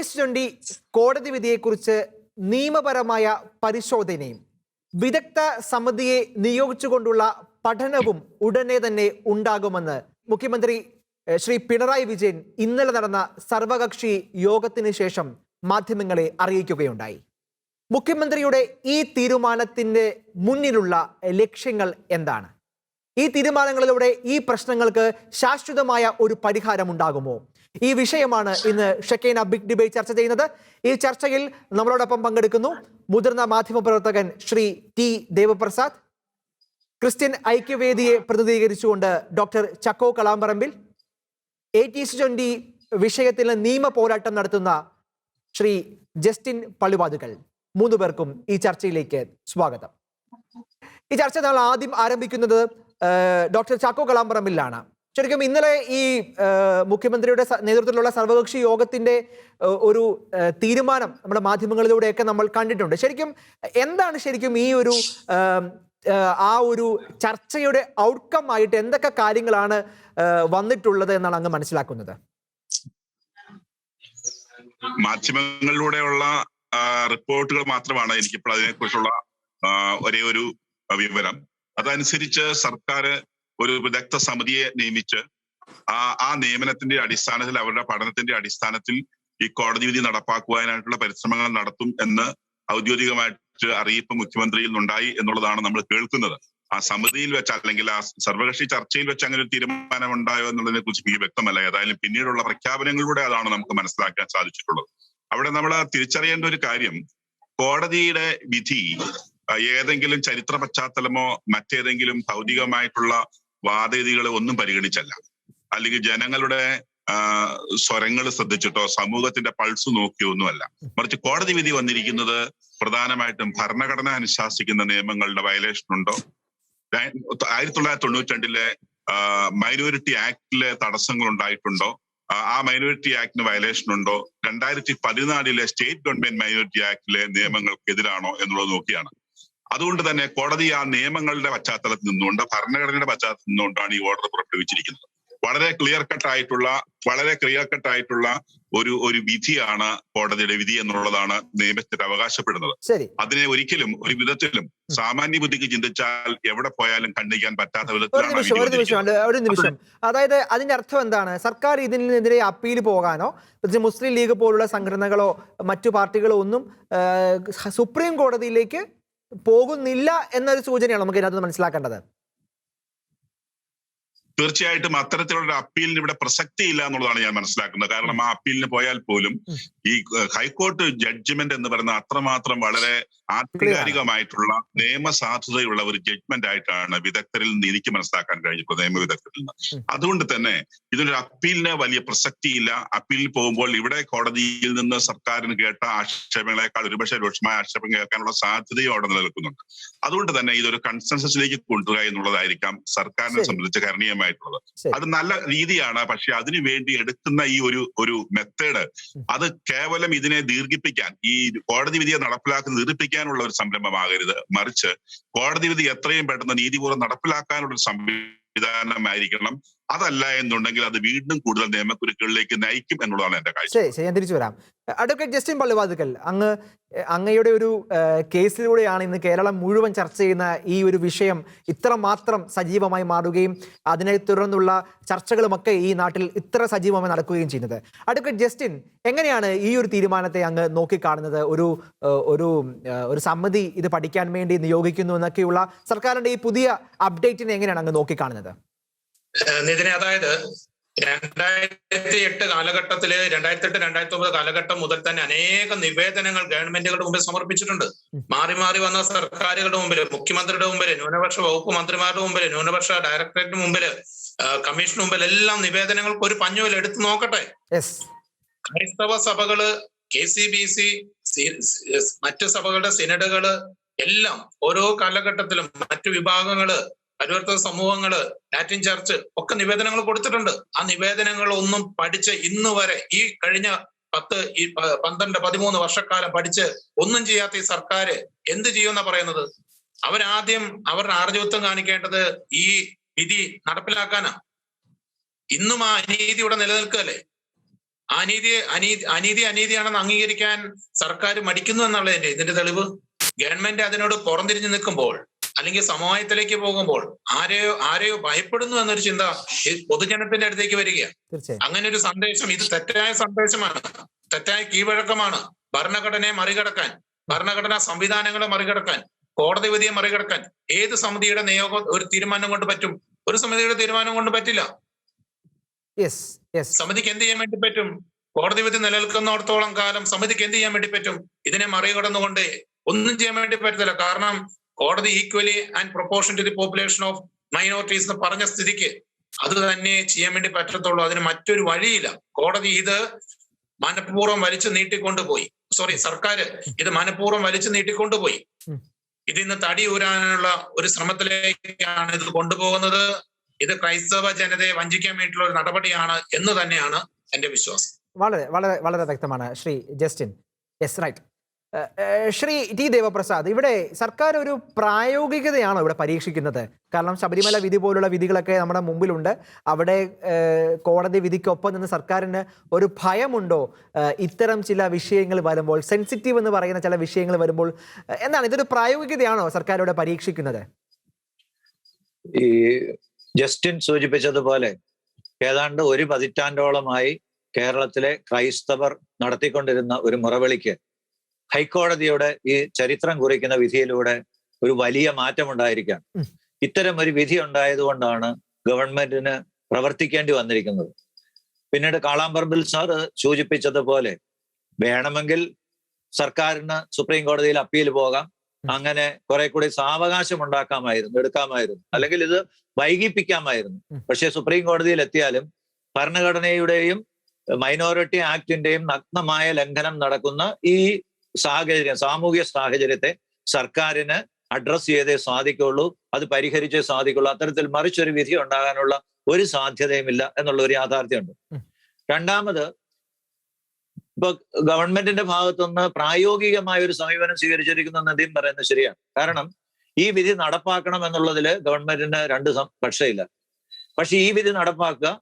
80 കോടതി വിധിയെക്കുറിച്ച് നിയമപരമായ പരിശോധനയും വിദഗ്ധ സമിതിയെ നിയോഗിച്ചുകൊണ്ടുള്ള പഠനവും ഉടനെ തന്നെ ഉണ്ടാകുമെന്ന് മുഖ്യമന്ത്രി ശ്രീ പിണറായി വിജയൻ ഇന്നലെ നടന്ന സർവകക്ഷി യോഗത്തിന് ശേഷം മാധ്യമങ്ങളെ അറിയിക്കുകയുണ്ടായി. മുഖ്യമന്ത്രിയുടെ ഈ തീരുമാനത്തിന്റെ മുന്നിലുള്ള ലക്ഷ്യങ്ങൾ എന്താണ്? ഈ തീരുമാനങ്ങളിലൂടെ ഈ പ്രശ്നങ്ങൾക്ക് ശാശ്വതമായ ഒരു പരിഹാരം ഉണ്ടാകുമോ? ഈ വിഷയമാണ് ഇന്ന് ഷെക്കൈന ബിഗ് ഡിബേറ്റ് ചർച്ച ചെയ്യുന്നത്. ഈ ചർച്ചയിൽ നമ്മളോടൊപ്പം പങ്കെടുക്കുന്നു മുതിർന്ന മാധ്യമപ്രവർത്തകൻ ശ്രീ ടി ദേവപ്രസാദ്, ക്രിസ്ത്യൻ ഐക്യവേദിയെ പ്രതിനിധീകരിച്ചുകൊണ്ട് ഡോക്ടർ ചക്കോ കളാമ്പറമ്പിൽ, 80 വിഷയത്തിൽ നിയമ പോരാട്ടം നടത്തുന്ന ശ്രീ ജസ്റ്റിൻ പള്ളിവാതുക്കൽ. 3 പേർക്കും ഈ ചർച്ചയിലേക്ക് സ്വാഗതം. ഈ ചർച്ച നമ്മൾ ആദ്യം ആരംഭിക്കുന്നത് ഡോക്ടർ ചാക്കോ കളാമ്പറമ്പിലാണ്. ശരിക്കും ഇന്നലെ ഈ മുഖ്യമന്ത്രിയുടെ നേതൃത്വത്തിലുള്ള സർവകക്ഷി യോഗത്തിന്റെ ഒരു തീരുമാനം നമ്മുടെ മാധ്യമങ്ങളിലൂടെയൊക്കെ നമ്മൾ കണ്ടിട്ടുണ്ട്. ശരിക്കും എന്താണ് ശരിക്കും ഈ ഒരു ആ ഒരു ചർച്ചയുടെ ഔട്ട്കം ആയിട്ട് എന്തൊക്കെ കാര്യങ്ങളാണ് വന്നിട്ടുള്ളത് എന്നാണ് അങ്ങ് മനസ്സിലാക്കുന്നത്? മാധ്യമങ്ങളിലൂടെയുള്ള റിപ്പോർട്ടുകൾ മാത്രമാണ് എനിക്കിപ്പോൾ അതിനെക്കുറിച്ചുള്ള ഒരേ ഒരു വിവരം. അതനുസരിച്ച് സർക്കാർ ഒരു വിദഗ്ധ സമിതിയെ നിയമിച്ച് ആ നിയമനത്തിന്റെ അടിസ്ഥാനത്തിൽ, അവരുടെ പഠനത്തിന്റെ അടിസ്ഥാനത്തിൽ ഈ കോടതി വിധി നടപ്പാക്കുവാനായിട്ടുള്ള പരിശ്രമങ്ങൾ നടത്തും എന്ന് ഔദ്യോഗികമായിട്ട് അറിയിപ്പ് മുഖ്യമന്ത്രിയിൽ നിന്നുണ്ടായി എന്നുള്ളതാണ് നമ്മൾ കേൾക്കുന്നത്. ആ സമിതിയിൽ വെച്ച് അല്ലെങ്കിൽ ആ സർവകക്ഷി ചർച്ചയിൽ വെച്ച് അങ്ങനെ ഒരു തീരുമാനം ഉണ്ടായോ എന്നുള്ളതിനെ കുറിച്ച് എനിക്ക് വ്യക്തമല്ല. ഏതായാലും പിന്നീടുള്ള പ്രഖ്യാപനങ്ങളിലൂടെ അതാണ് നമുക്ക് മനസ്സിലാക്കാൻ സാധിച്ചിട്ടുള്ളത്. അവിടെ നമ്മൾ തിരിച്ചറിയേണ്ട ഒരു കാര്യം, കോടതിയുടെ വിധി ഏതെങ്കിലും ചരിത്ര പശ്ചാത്തലമോ മറ്റേതെങ്കിലും ഭൗതികമായിട്ടുള്ള വാദഗതികളെ ഒന്നും പരിഗണിച്ചല്ല, അല്ലെങ്കിൽ ജനങ്ങളുടെ സ്വരങ്ങൾ ശ്രദ്ധിച്ചിട്ടോ സമൂഹത്തിന്റെ പൾസ് നോക്കിയോ ഒന്നുമല്ല. മറിച്ച് കോടതി വിധി വന്നിരിക്കുന്നത് പ്രധാനമായിട്ടും ഭരണഘടന അനുശാസിക്കുന്ന നിയമങ്ങളുടെ വയലേഷൻ ഉണ്ടോ, 1992 മൈനോറിറ്റി ആക്ടിലെ തടസ്സങ്ങൾ ഉണ്ടായിട്ടുണ്ടോ, ആ മൈനോറിറ്റി ആക്ടിന് വയലേഷൻ ഉണ്ടോ, 2014 സ്റ്റേറ്റ് ഗവൺമെന്റ് മൈനോറിറ്റി ആക്ടിലെ നിയമങ്ങൾക്കെതിരാണോ എന്നുള്ളത് നോക്കിയാണ്. അതുകൊണ്ട് തന്നെ കോടതി ആ നിയമങ്ങളുടെ പശ്ചാത്തലത്തിൽ നിന്നുകൊണ്ട്, ഭരണഘടനയുടെ പശ്ചാത്തലത്തിൽ നിന്നുകൊണ്ടാണ് ഈ ഓർഡർ പുറപ്പെടുവിച്ചിരിക്കുന്നത്. വളരെ ക്ലിയർ കട്ടായിട്ടുള്ള ഒരു വിധിയാണ് കോടതിയുടെ വിധി എന്നുള്ളതാണ് നിയമത്തിൽ അവകാശപ്പെടുന്നത്. അതിനെ ഒരിക്കലും ഒരു വിധത്തിലും സാമാന്യ ബുദ്ധിക്ക് ചിന്തിച്ചാൽ എവിടെ പോയാലും ഖണ്ഡിക്കാൻ പറ്റാത്ത വിധത്തിലാണ്. അതായത് അതിന്റെ അർത്ഥം എന്താണ്? സർക്കാർ ഇതിനെതിരെ അപ്പീൽ പോകാനോ മുസ്ലിം ലീഗ് പോലുള്ള സംഘടനകളോ മറ്റു പാർട്ടികളോ ഒന്നും സുപ്രീം കോടതിയിലേക്ക് പോകുന്നില്ല എന്നൊരു സൂചനയാണ് നമുക്ക് ഇതിനകത്ത് മനസ്സിലാക്കേണ്ടത്. തീർച്ചയായിട്ടും അത്തരത്തിലുള്ള അപ്പീലിന് ഇവിടെ പ്രസക്തി ഇല്ല എന്നുള്ളതാണ് ഞാൻ മനസ്സിലാക്കുന്നത്. കാരണം ആ അപ്പീലിന് പോയാൽ പോലും ഈ ഹൈക്കോടതി ജഡ്ജ്മെന്റ് എന്ന് പറയുന്ന അത്രമാത്രം വളരെ ആധികാരികമായിട്ടുള്ള നിയമസാധുതയുള്ള ഒരു ജഡ്ജ്മെന്റ് ആയിട്ടാണ് വിദഗ്ധരിൽ നിന്ന് എനിക്ക് മനസ്സിലാക്കാൻ കഴിഞ്ഞിട്ടുള്ളത്, നിയമ വിദഗ്ധരിൽ നിന്ന്. അതുകൊണ്ട് തന്നെ ഇതിനൊരു അപ്പീലിന് വലിയ പ്രസക്തിയില്ല. അപ്പീലിൽ പോകുമ്പോൾ ഇവിടെ കോടതിയിൽ നിന്ന് സർക്കാരിന് കേട്ട ആക്ഷേപങ്ങളെക്കാൾ ഒരുപക്ഷെ രൂക്ഷമായ ആക്ഷേപം കേൾക്കാനുള്ള സാധ്യതയും അവിടെ നിലനിൽക്കുന്നുണ്ട്. അതുകൊണ്ട് തന്നെ ഇതൊരു കൺസെൻസസിലേക്ക് കൊണ്ടുവരിക എന്നുള്ളതായിരിക്കാം സർക്കാരിനെ സംബന്ധിച്ച് കരണീയമായി. അത് നല്ല രീതിയാണ്. പക്ഷെ അതിനു വേണ്ടി എടുക്കുന്ന ഈ ഒരു മെത്തേഡ് അത് കേവലം ഇതിനെ ദീർഘിപ്പിക്കാൻ, ഈ കോടതി വിധിയെ നടപ്പിലാക്കുന്നത് ദീർഘിപ്പിക്കാനുള്ള ഒരു സംരംഭമാകരുത്. മറിച്ച് കോടതി വിധി എത്രയും പെട്ടെന്ന് നീതിപൂർവ്വം നടപ്പിലാക്കാനുള്ള ഒരു സംവിധാനമായിരിക്കണം. അതല്ല എന്നുണ്ടെങ്കിൽ അത് വീണ്ടും കൂടുതൽ നിയമക്കുരുക്കുകളിലേക്ക് നയിക്കും എന്നുള്ളതാണ് എന്റെ കാഴ്ച. ശരി, ഞാൻ തിരിച്ചു വരാം. അഡ്വക്കേറ്റ് ജസ്റ്റിൻ പള്ളിവാതുക്കൽ, അങ്ങയുടെ ഒരു കേസിലൂടെയാണ് ഇന്ന് കേരളം മുഴുവൻ ചർച്ച ചെയ്യുന്ന ഈ ഒരു വിഷയം ഇത്രമാത്രം സജീവമായി മാറുകയും അതിനെ തുടർന്നുള്ള ചർച്ചകളുമൊക്കെ ഈ നാട്ടിൽ ഇത്ര സജീവമായി നടക്കുകയും ചെയ്യുന്നത്. അഡ്വക്കേറ്റ് ജസ്റ്റിൻ, എങ്ങനെയാണ് ഈ ഒരു തീരുമാനത്തെ അങ്ങ് നോക്കിക്കാണുന്നത്? ഒരു സമിതി ഇത് പഠിക്കാൻ വേണ്ടി നിയോഗിക്കുന്നു എന്നൊക്കെയുള്ള സർക്കാരിന്റെ ഈ പുതിയ അപ്ഡേറ്റിനെ എങ്ങനെയാണ് അങ്ങ് നോക്കിക്കാണുന്നത്? നിതിനെ, അതായത് 2008 കാലഘട്ടത്തില് 2008-2009 കാലഘട്ടം മുതൽ തന്നെ അനേകം നിവേദനങ്ങൾ ഗവൺമെന്റുകളുടെ മുമ്പിൽ സമർപ്പിച്ചിട്ടുണ്ട്. മാറി മാറി വന്ന സർക്കാരുകളുടെ മുമ്പിൽ, മുഖ്യമന്ത്രിയുടെ മുമ്പിൽ, ന്യൂനപക്ഷ വകുപ്പ് മന്ത്രിമാരുടെ മുമ്പിൽ, ന്യൂനപക്ഷ ഡയറക്ടറേറ്റിന് മുമ്പിൽ, കമ്മീഷന് മുമ്പിൽ എല്ലാം നിവേദനങ്ങൾക്ക് ഒരു പഞ്ഞുവിൽ എടുത്തു നോക്കട്ടെ. ക്രൈസ്തവ സഭകള്, KCBC, മറ്റു സഭകളുടെ സിനഡുകള് എല്ലാം ഓരോ കാലഘട്ടത്തിലും മറ്റു വിഭാഗങ്ങള്, പരിവർത്തന സമൂഹങ്ങള്, ലാറ്റിൻ ചർച്ച് ഒക്കെ നിവേദനങ്ങൾ കൊടുത്തിട്ടുണ്ട്. ആ നിവേദനങ്ങൾ ഒന്നും പഠിച്ച് ഇന്ന് വരെ ഈ കഴിഞ്ഞ 10, 12, 13 വർഷക്കാലം പഠിച്ച് ഒന്നും ചെയ്യാത്ത ഈ സർക്കാർ എന്ത് ചെയ്യുമെന്നാ പറയുന്നത്? അവരാദ്യം അവരുടെ ആർജവത്വം കാണിക്കേണ്ടത് ഈ വിധി നടപ്പിലാക്കാനാ. ഇന്നും ആ അനീതി ഇവിടെ നിലനിൽക്കുകയല്ലേ? അനീതിയാണെന്ന് അംഗീകരിക്കാൻ സർക്കാർ മടിക്കുന്നു എന്നുള്ളതിന്റെ ഇതിന്റെ തെളിവ് ഗവൺമെന്റ് അതിനോട് പുറംതിരിഞ്ഞു നിൽക്കുമ്പോൾ അല്ലെങ്കിൽ സമവായത്തിലേക്ക് പോകുമ്പോൾ ആരെയോ ഭയപ്പെടുന്നു എന്നൊരു ചിന്ത ഈ പൊതുജനത്തിന്റെ അടുത്തേക്ക് വരികയാണ്. തീർച്ചയായും അങ്ങനെ ഒരു സന്ദേശം, ഇത് തെറ്റായ സന്ദേശമാണ്, തെറ്റായ കീഴ്വഴക്കമാണ്. ഭരണഘടനയെ മറികടക്കാൻ, ഭരണഘടനാ സംവിധാനങ്ങളെ മറികടക്കാൻ, കോടതി വിധിയെ മറികടക്കാൻ ഏത് സമിതിയുടെ നിയോഗം ഒരു തീരുമാനം കൊണ്ട് പറ്റും? ഒരു സമിതിയുടെ തീരുമാനം കൊണ്ട് പറ്റില്ല. യെസ് യെസ് സമിതിക്ക് എന്ത് ചെയ്യാൻ വേണ്ടി പറ്റും? കോടതി വിധി നിലനിൽക്കുന്നിടത്തോളം കാലം സമിതിക്ക് എന്ത് ചെയ്യാൻ വേണ്ടി പറ്റും? ഇതിനെ മറികടന്നുകൊണ്ട് ഒന്നും ചെയ്യാൻ വേണ്ടി പറ്റത്തില്ല. കാരണം കോടതി equally and proportion to the population of minorities എന്ന് പറഞ്ഞ സ്ഥിതിക്ക് അത് തന്നെ ചെയ്യാൻ വേണ്ടി പറ്റത്തുള്ളൂ. അതിന് മറ്റൊരു വഴിയില്ല. കോടതി ഇത് മനഃപൂർവ്വം വലിച്ചു നീട്ടിക്കൊണ്ടുപോയി. സർക്കാർ ഇത് മനഃപൂർവ്വം വലിച്ചു നീട്ടിക്കൊണ്ടുപോയി. ഇതിന്ന് തടി ഊരാനുള്ള ഒരു ശ്രമത്തിലേക്കാണ് ഇത് കൊണ്ടുപോകുന്നത്. ഇത് ക്രൈസ്തവ ജനതയെ വഞ്ചിക്കാൻ വേണ്ടിയിട്ടുള്ള ഒരു നടപടിയാണ് എന്ന് തന്നെയാണ് എന്റെ വിശ്വാസം. വളരെ വളരെ വളരെ വ്യക്തമാണ് Shri Justin. Yes right. Shri T Devaprasad, ഇവിടെ സർക്കാർ ഒരു പ്രായോഗികതയാണോ ഇവിടെ പരീക്ഷിക്കുന്നത്? കാരണം ശബരിമല വിധി പോലുള്ള വിധികളൊക്കെ നമ്മുടെ മുമ്പിലുണ്ട്. അവിടെ കോടതി വിധിക്കൊപ്പം നിന്ന് സർക്കാരിന് ഒരു ഭയമുണ്ടോ ഇത്തരം ചില വിഷയങ്ങൾ വരുമ്പോൾ, സെൻസിറ്റീവ് എന്ന് പറയുന്ന ചില വിഷയങ്ങൾ വരുമ്പോൾ? എന്താണ് ഇതൊരു പ്രായോഗികതയാണോ സർക്കാർ ഇവിടെ പരീക്ഷിക്കുന്നത്? ഈ ജസ്റ്റിൻ സൂചിപ്പിച്ചതുപോലെ ഏതാണ്ട് ഒരു പതിറ്റാണ്ടോളമായി കേരളത്തിലെ ക്രൈസ്തവർ നടത്തിക്കൊണ്ടിരുന്ന ഒരു മുറവിളിക്ക് ഹൈക്കോടതിയുടെ ഈ ചരിത്രം കുറിക്കുന്ന വിധിയിലൂടെ ഒരു വലിയ മാറ്റമുണ്ടായിരിക്കുകയാണ്. ഇത്തരം ഒരു വിധി ഉണ്ടായതുകൊണ്ടാണ് ഗവൺമെന്റിന് പ്രവർത്തിക്കേണ്ടി വന്നിരിക്കുന്നത്. പിന്നീട് കാളാമ്പറമ്പിൽ സാർ സൂചിപ്പിച്ചതുപോലെ വേണമെങ്കിൽ സർക്കാരിന് സുപ്രീം കോടതിയിൽ അപ്പീൽ പോകാം, അങ്ങനെ കുറെ കൂടി സാവകാശം എടുക്കാമായിരുന്നു, അല്ലെങ്കിൽ ഇത് വൈകിപ്പിക്കാമായിരുന്നു. പക്ഷെ സുപ്രീം കോടതിയിൽ എത്തിയാലും ഭരണഘടനയുടെയും മൈനോറിറ്റി ആക്ടിന്റെയും നഗ്നമായ ലംഘനം നടക്കുന്ന ഈ സാമൂഹ്യ സാഹചര്യത്തെ സർക്കാരിന് അഡ്രസ് ചെയ്തേ സാധിക്കുള്ളൂ, അത് പരിഹരിച്ചേ സാധിക്കുള്ളൂ. അത്തരത്തിൽ മറിച്ചൊരു വിധി ഉണ്ടാകാനുള്ള ഒരു സാധ്യതയുമില്ല എന്നുള്ള ഒരു യാഥാർത്ഥ്യമുണ്ട്. രണ്ടാമത്, ഇപ്പൊ ഗവൺമെന്റിന്റെ ഭാഗത്തുനിന്ന് പ്രായോഗികമായ ഒരു സമീപനം സ്വീകരിച്ചിരിക്കുന്ന നദീം പറയുന്നത് ശരിയാണ്. കാരണം ഈ വിധി നടപ്പാക്കണം എന്നുള്ളതിൽ ഗവൺമെന്റിന് രണ്ട് പക്ഷമില്ല. പക്ഷെ ഈ വിധി നടപ്പാക്കുക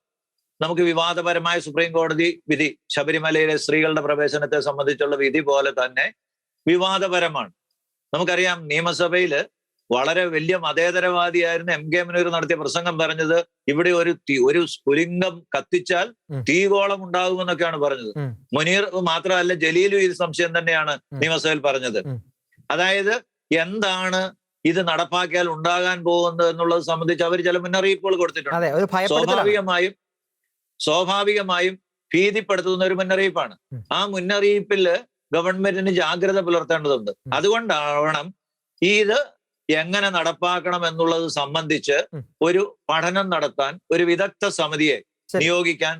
നമുക്ക് വിവാദപരമായ സുപ്രീം കോടതി വിധി, ശബരിമലയിലെ സ്ത്രീകളുടെ പ്രവേശനത്തെ സംബന്ധിച്ചുള്ള വിധി പോലെ തന്നെ വിവാദപരമാണ്. നമുക്കറിയാം, നിയമസഭയില് വളരെ വലിയ മതേതരവാദിയായിരുന്ന എം കെ മുനീർ നടത്തിയ പ്രസംഗം പറഞ്ഞത് ഇവിടെ ഒരു സ്ഫുലിംഗം കത്തിച്ചാൽ തീകോളം ഉണ്ടാകുമെന്നൊക്കെയാണ് പറഞ്ഞത്. മുനീർ മാത്രമല്ല, ജലീലും ഈ സംശയം തന്നെയാണ് നിയമസഭയിൽ പറഞ്ഞത്. അതായത് എന്താണ് ഇത് നടപ്പാക്കിയാൽ ഉണ്ടാകാൻ പോകുന്നത് എന്നുള്ളത് സംബന്ധിച്ച് അവർ ചില മുന്നറിയിപ്പുകൾ കൊടുത്തിട്ടുണ്ട്. സ്വാഭാവികമായും ഭീതിപ്പെടുത്തുന്ന ഒരു മുന്നറിയിപ്പാണ്. ആ മുന്നറിയിപ്പിൽ ഗവൺമെന്റിന് ജാഗ്രത പുലർത്തേണ്ടതുണ്ട്. അതുകൊണ്ടാവണം ഇത് എങ്ങനെ നടപ്പാക്കണം എന്നുള്ളത് സംബന്ധിച്ച് ഒരു പഠനം നടത്താൻ ഒരു വിദഗ്ധ സമിതിയെ നിയോഗിക്കാൻ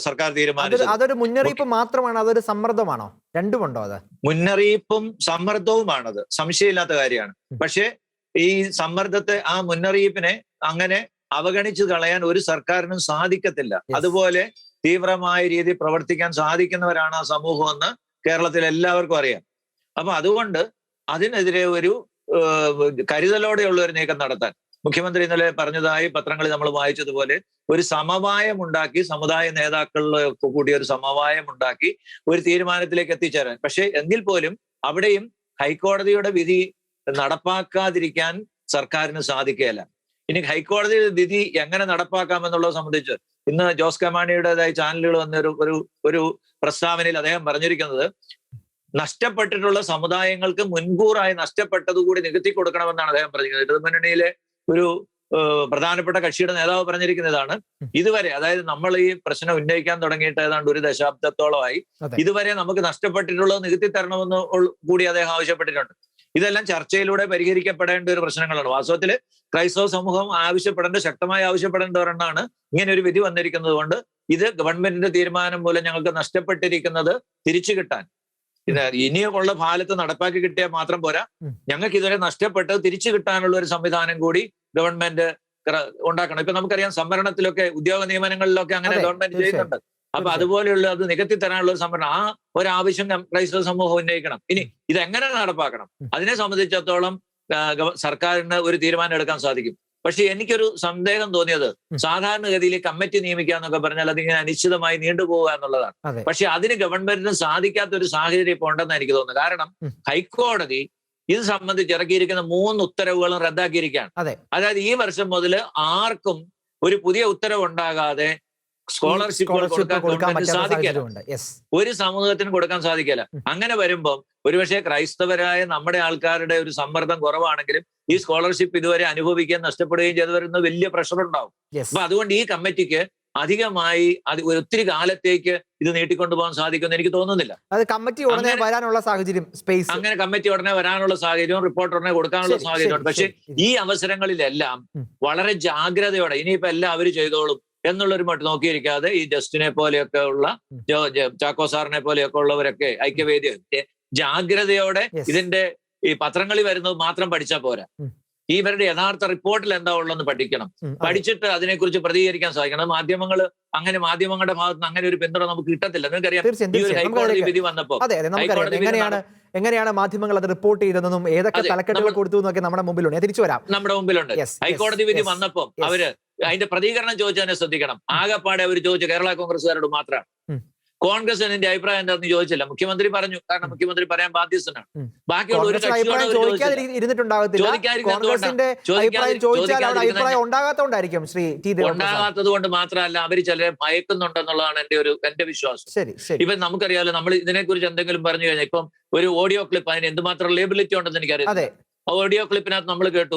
സർക്കാർ തീരുമാനിച്ചു. അതൊരു മുന്നറിയിപ്പ് മാത്രമാണ്, അതൊരു സമ്മർദ്ദമാണോ? രണ്ടുമുണ്ടോ? അത് മുന്നറിയിപ്പും സമ്മർദ്ദവുമാണത്, സംശയമില്ലാത്ത കാര്യമാണ്. പക്ഷെ ഈ സമ്മർദ്ദത്തെ, ആ മുന്നറിയിപ്പിനെ അങ്ങനെ അവഗണിച്ചു കളയാൻ ഒരു സർക്കാരിനും സാധിക്കത്തില്ല. അതുപോലെ തീവ്രമായ രീതിയിൽ പ്രവർത്തിക്കാൻ സാധിക്കുന്നവരാണ് ആ സമൂഹം എന്ന് കേരളത്തിൽ എല്ലാവർക്കും അറിയാം. അപ്പൊ അതുകൊണ്ട് അതിനെതിരെ ഒരു കരുതലോടെയുള്ള ഒരു നീക്കം നടത്താൻ മുഖ്യമന്ത്രി ഇന്നലെ പറഞ്ഞതായി പത്രങ്ങളിൽ നമ്മൾ വായിച്ചതുപോലെ ഒരു സമവായം ഉണ്ടാക്കി, സമുദായ നേതാക്കളിൽ കൂടി ഒരു സമവായം ഉണ്ടാക്കി ഒരു തീരുമാനത്തിലേക്ക് എത്തിച്ചേരാൻ. പക്ഷെ എങ്കിൽ പോലും അവിടെയും ഹൈക്കോടതിയുടെ വിധി നടപ്പാക്കാതിരിക്കാൻ സർക്കാരിന് സാധിക്കുകയില്ല. ഇനി ഹൈക്കോടതി വിധി എങ്ങനെ നടപ്പാക്കാമെന്നുള്ളത് സംബന്ധിച്ച് ഇന്ന് ജോസ് കെ മാണിയുടേതായി ചാനലുകൾ വന്ന ഒരു പ്രസ്താവനയിൽ അദ്ദേഹം പറഞ്ഞിരിക്കുന്നത്, നഷ്ടപ്പെട്ടിട്ടുള്ള സമുദായങ്ങൾക്ക് മുൻകൂറായി നഷ്ടപ്പെട്ടതുകൂടി നികത്തി കൊടുക്കണമെന്നാണ് അദ്ദേഹം പറഞ്ഞിരിക്കുന്നത്. ഇടതുമുന്നണിയിലെ ഒരു പ്രധാനപ്പെട്ട കക്ഷിയുടെ നേതാവ് പറഞ്ഞിരിക്കുന്നതാണ്. ഇതുവരെ, അതായത് നമ്മൾ ഈ പ്രശ്നം ഉന്നയിക്കാൻ തുടങ്ങിയിട്ട് ഏതാണ്ട് ഒരു ദശാബ്ദത്തോളമായി, ഇതുവരെ നമുക്ക് നഷ്ടപ്പെട്ടിട്ടുള്ളത് നികത്തി തരണമെന്ന് കൂടി അദ്ദേഹം ആവശ്യപ്പെട്ടിട്ടുണ്ട്. ഇതെല്ലാം ചർച്ചയിലൂടെ പരിഹരിക്കപ്പെടേണ്ട ഒരു പ്രശ്നങ്ങളാണ്. വാസ്തവത്തിൽ ക്രൈസ്തവ സമൂഹം ശക്തമായി ആവശ്യപ്പെടേണ്ട ഒരെണ്ണമാണ് ഇങ്ങനെ ഒരു വിധി വന്നിരിക്കുന്നത് കൊണ്ട് ഇത് ഗവൺമെന്റിന്റെ തീരുമാനം മൂലം ഞങ്ങൾക്ക് നഷ്ടപ്പെട്ടിരിക്കുന്നത് തിരിച്ചു കിട്ടാൻ, ഇനിയുള്ള കാലത്ത് നടപ്പാക്കി കിട്ടിയാൽ മാത്രം പോരാ, ഞങ്ങൾക്ക് ഇതുവരെ നഷ്ടപ്പെട്ടത് തിരിച്ചു കിട്ടാനുള്ള ഒരു സംവിധാനം കൂടി ഗവൺമെന്റ് ഉണ്ടാക്കണം. ഇപ്പൊ നമുക്കറിയാം, സംവരണത്തിലൊക്കെ ഉദ്യോഗ നിയമനങ്ങളിലൊക്കെ അങ്ങനെ ഗവൺമെന്റ് ചെയ്യുന്നുണ്ട്. അപ്പൊ അതുപോലെയുള്ള അത് നികത്തി തരാനുള്ള ഒരു സംവരണം, ആ ഒരാവശ്യം ക്രൈസ്തവ സമൂഹം ഉന്നയിക്കണം. ഇനി ഇതെങ്ങനെ നടപ്പാക്കണം, അതിനെ സംബന്ധിച്ചിടത്തോളം സർക്കാരിന് ഒരു തീരുമാനം എടുക്കാൻ സാധിക്കും. പക്ഷെ എനിക്കൊരു സന്ദേഹം തോന്നിയത് സാധാരണഗതിയിൽ കമ്മിറ്റി നിയമിക്കുക എന്നൊക്കെ പറഞ്ഞാൽ അതിങ്ങനെ അനിശ്ചിതമായി നീണ്ടുപോവുക എന്നുള്ളതാണ്. പക്ഷെ അതിന് ഗവൺമെന്റിന് സാധിക്കാത്ത ഒരു സാഹചര്യം ഇപ്പോൾ ഉണ്ടെന്ന് എനിക്ക് തോന്നുന്നു. കാരണം ഹൈക്കോടതി ഇത് സംബന്ധിച്ച് ഇറക്കിയിരിക്കുന്ന 3 ഉത്തരവുകളും റദ്ദാക്കിയിരിക്കുകയാണ്. അതായത് ഈ വർഷം മുതൽ ആർക്കും ഒരു പുതിയ ഉത്തരവ് ഉണ്ടാകാതെ സ്കോളർഷിപ്പുകൾ കൊടുക്കാൻ സാധിക്കില്ല, ഒരു സമൂഹത്തിന് കൊടുക്കാൻ സാധിക്കില്ല. അങ്ങനെ വരുമ്പം ഒരുപക്ഷെ ക്രൈസ്തവരായ നമ്മുടെ ആൾക്കാരുടെ ഒരു സമ്മർദ്ദം കുറവാണെങ്കിലും ഈ സ്കോളർഷിപ്പ് ഇതുവരെ അനുഭവിക്കാൻ നഷ്ടപ്പെടുകയും ചെയ്തു വരുന്ന വലിയ പ്രഷർ ഉണ്ടാവും. അപ്പൊ അതുകൊണ്ട് ഈ കമ്മിറ്റിക്ക് അധികമായി ഒത്തിരി കാലത്തേക്ക് ഇത് നീട്ടിക്കൊണ്ടുപോകാൻ സാധിക്കുമെന്ന് എനിക്ക് തോന്നുന്നില്ല. അത് കമ്മിറ്റി ഉടനെ വരാനുള്ള സാഹചര്യം, അങ്ങനെ കമ്മിറ്റി ഉടനെ വരാനുള്ള സാഹചര്യവും റിപ്പോർട്ട് ഉടനെ കൊടുക്കാനുള്ള സാഹചര്യമുണ്ട്. പക്ഷെ ഈ അവസരങ്ങളിലെല്ലാം വളരെ ജാഗ്രതയോടെ ഇനിയിപ്പോ എല്ലാം അവര് ചെയ്തോളും എന്നുള്ളൊരു മട്ട് നോക്കിയിരിക്കാതെ ഈ ജസ്റ്റിനെ പോലെയൊക്കെ ഉള്ള ചാക്കോ സാറിനെ പോലെയൊക്കെ ഉള്ളവരൊക്കെ ഐക്യവേദി ജാഗ്രതയോടെ ഇതിന്റെ ഈ പത്രങ്ങളിൽ വരുന്നത് മാത്രം പഠിച്ചാൽ പോരാ, ഇവരുടെ യഥാർത്ഥ റിപ്പോർട്ടിൽ എന്താ ഉള്ളതെന്ന് പഠിക്കണം. പഠിച്ചിട്ട് അതിനെക്കുറിച്ച് പ്രതികരിക്കാൻ സാധിക്കണം. മാധ്യമങ്ങളുടെ ഭാഗത്ത് നിന്ന് അങ്ങനെ ഒരു പിന്തുണ നമുക്ക് കിട്ടത്തില്ല. നിങ്ങൾക്കറിയാം ഈ ഒരു ഹൈക്കോടതി വിധി വന്നപ്പോ എങ്ങനെയാണ് മാധ്യമങ്ങൾ അത് റിപ്പോർട്ട് ചെയ്തതെന്നും ഏതൊക്കെ തലക്കെട്ടുകൾ കൊടുത്തു എന്നൊക്കെ നമ്മുടെ മുമ്പിലുണ്ട്. ഹൈക്കോടതി വിധി വന്നപ്പോ അവര് അതിന്റെ പ്രതികരണം ചോദിച്ചതിനെ ശ്രദ്ധിക്കണം. ആകെപ്പാടെ അവർ ചോദിച്ചു കേരള കോൺഗ്രസ്സുകാരോട് മാത്രമാണ്. കോൺഗ്രസിന് എന്റെ അഭിപ്രായം എന്താണെന്ന് ചോദിച്ചില്ല. മുഖ്യമന്ത്രി പറഞ്ഞു, കാരണം മുഖ്യമന്ത്രി പറയാൻ ബാധ്യസ്ഥനാണ്. ബാക്കിയുള്ള ഒരു ഉണ്ടാകാത്തത് കൊണ്ട് മാത്രമല്ല അവര് ചിലരെ ഭയക്കുന്നുണ്ടെന്നുള്ളതാണ് എന്റെ വിശ്വാസം. ഇപ്പൊ നമുക്കറിയാലോ, നമ്മൾ ഇതിനെക്കുറിച്ച് എന്തെങ്കിലും പറഞ്ഞു കഴിഞ്ഞാൽ ഇപ്പം ഒരു ഓഡിയോ ക്ലിപ്പ് അതിന് എന്തുമാത്രം ലേബിലിറ്റി ഉണ്ടെന്ന് എനിക്കറിയാം. ഓഡിയോ ക്ലിപ്പിനകത്ത് നമ്മൾ കേട്ടു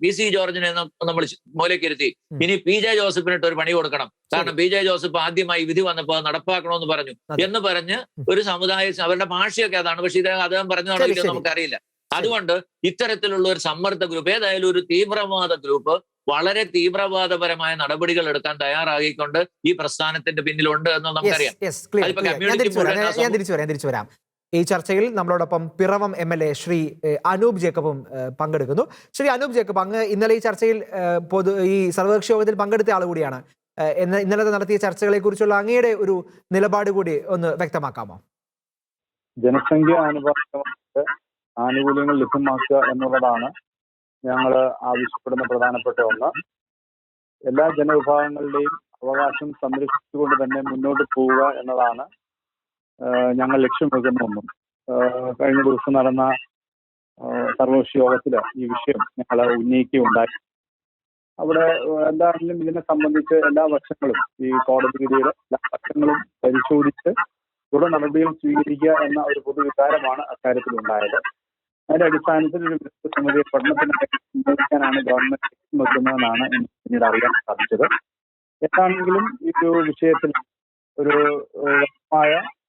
പി സി ജോർജിനെ നമ്മൾ മൂലക്കിരുത്തി, ഇനി പി ജെ ജോസഫിനിട്ട് ഒരു പണി കൊടുക്കണം, കാരണം പി ജെ ജോസഫ് ആദ്യമായി വിധി വന്നപ്പോൾ നടപ്പാക്കണമെന്ന് പറഞ്ഞു എന്ന് പറഞ്ഞ് ഒരു സമുദായ അവരുടെ ഭാഷയൊക്കെ അതാണ്. പക്ഷെ അദ്ദേഹം പറഞ്ഞതാണെങ്കിലും നമുക്കറിയില്ല. അതുകൊണ്ട് ഇത്തരത്തിലുള്ള ഒരു സമ്മർദ്ദ ഗ്രൂപ്പ്, ഏതായാലും ഒരു തീവ്രവാദ ഗ്രൂപ്പ് വളരെ തീവ്രവാദപരമായ നടപടികൾ എടുക്കാൻ തയ്യാറാകിക്കൊണ്ട് ഈ പ്രസ്ഥാനത്തിന്റെ പിന്നിലുണ്ട് എന്ന് നമുക്കറിയാം. ഈ ചർച്ചയിൽ നമ്മളോടൊപ്പം പിറവം MLA ശ്രീ അനൂപ് ജേക്കബും പങ്കെടുക്കുന്നു. ശ്രീ അനൂപ് ജേക്കബ്, അങ്ങ് ഇന്നലെ ഈ ചർച്ചയിൽ ഈ സർവകക്ഷി യോഗത്തിൽ പങ്കെടുത്ത ആൾ കൂടിയാണ്. ഇന്നലെ നടത്തിയ ചർച്ചകളെ കുറിച്ചുള്ള അങ്ങയുടെ ഒരു നിലപാട് കൂടി ഒന്ന് വ്യക്തമാക്കാമോ? ജനസംഖ്യ അനുപാതമായിട്ട് ആനുകൂല്യങ്ങൾ ലഭ്യമാക്കുക എന്നുള്ളതാണ് ഞങ്ങൾ ആവശ്യപ്പെടുന്ന പ്രധാനപ്പെട്ട ഒന്ന്. എല്ലാ ജനവിഭാഗങ്ങളുടെയും അവകാശം സംരക്ഷിച്ചുകൊണ്ട് തന്നെ മുന്നോട്ട് പോവുക എന്നതാണ് ഞങ്ങൾ ലക്ഷ്യം വെക്കുന്ന ഒന്നും. കഴിഞ്ഞ ദിവസം നടന്ന സർവകക്ഷി യോഗത്തിൽ ഈ വിഷയം ഞങ്ങൾ ഉന്നയിക്കുകയുണ്ടായി. അവിടെ എന്താണെങ്കിലും ഇതിനെ സംബന്ധിച്ച് എല്ലാ വശങ്ങളും ഈ കോടതി വിധിയുടെ എല്ലാ വശങ്ങളും പരിശോധിച്ച് തുടർ നടപടികൾ സ്വീകരിക്കുക എന്ന ഒരു പൊതുവികാരമാണ് അക്കാര്യത്തിൽ ഉണ്ടായത്. അതിന്റെ അടിസ്ഥാനത്തിൽ ഒരു വിദഗ്ധ സമിതിയെ പഠനത്തിനായി നിയോഗിക്കാനാണ് ഗവൺമെന്റ് വെക്കുന്നതെന്നാണ് എനിക്ക് പിന്നീട് അറിയാൻ സാധിച്ചത്. എന്താണെങ്കിലും ഈ ഒരു വിഷയത്തിൽ ഒരു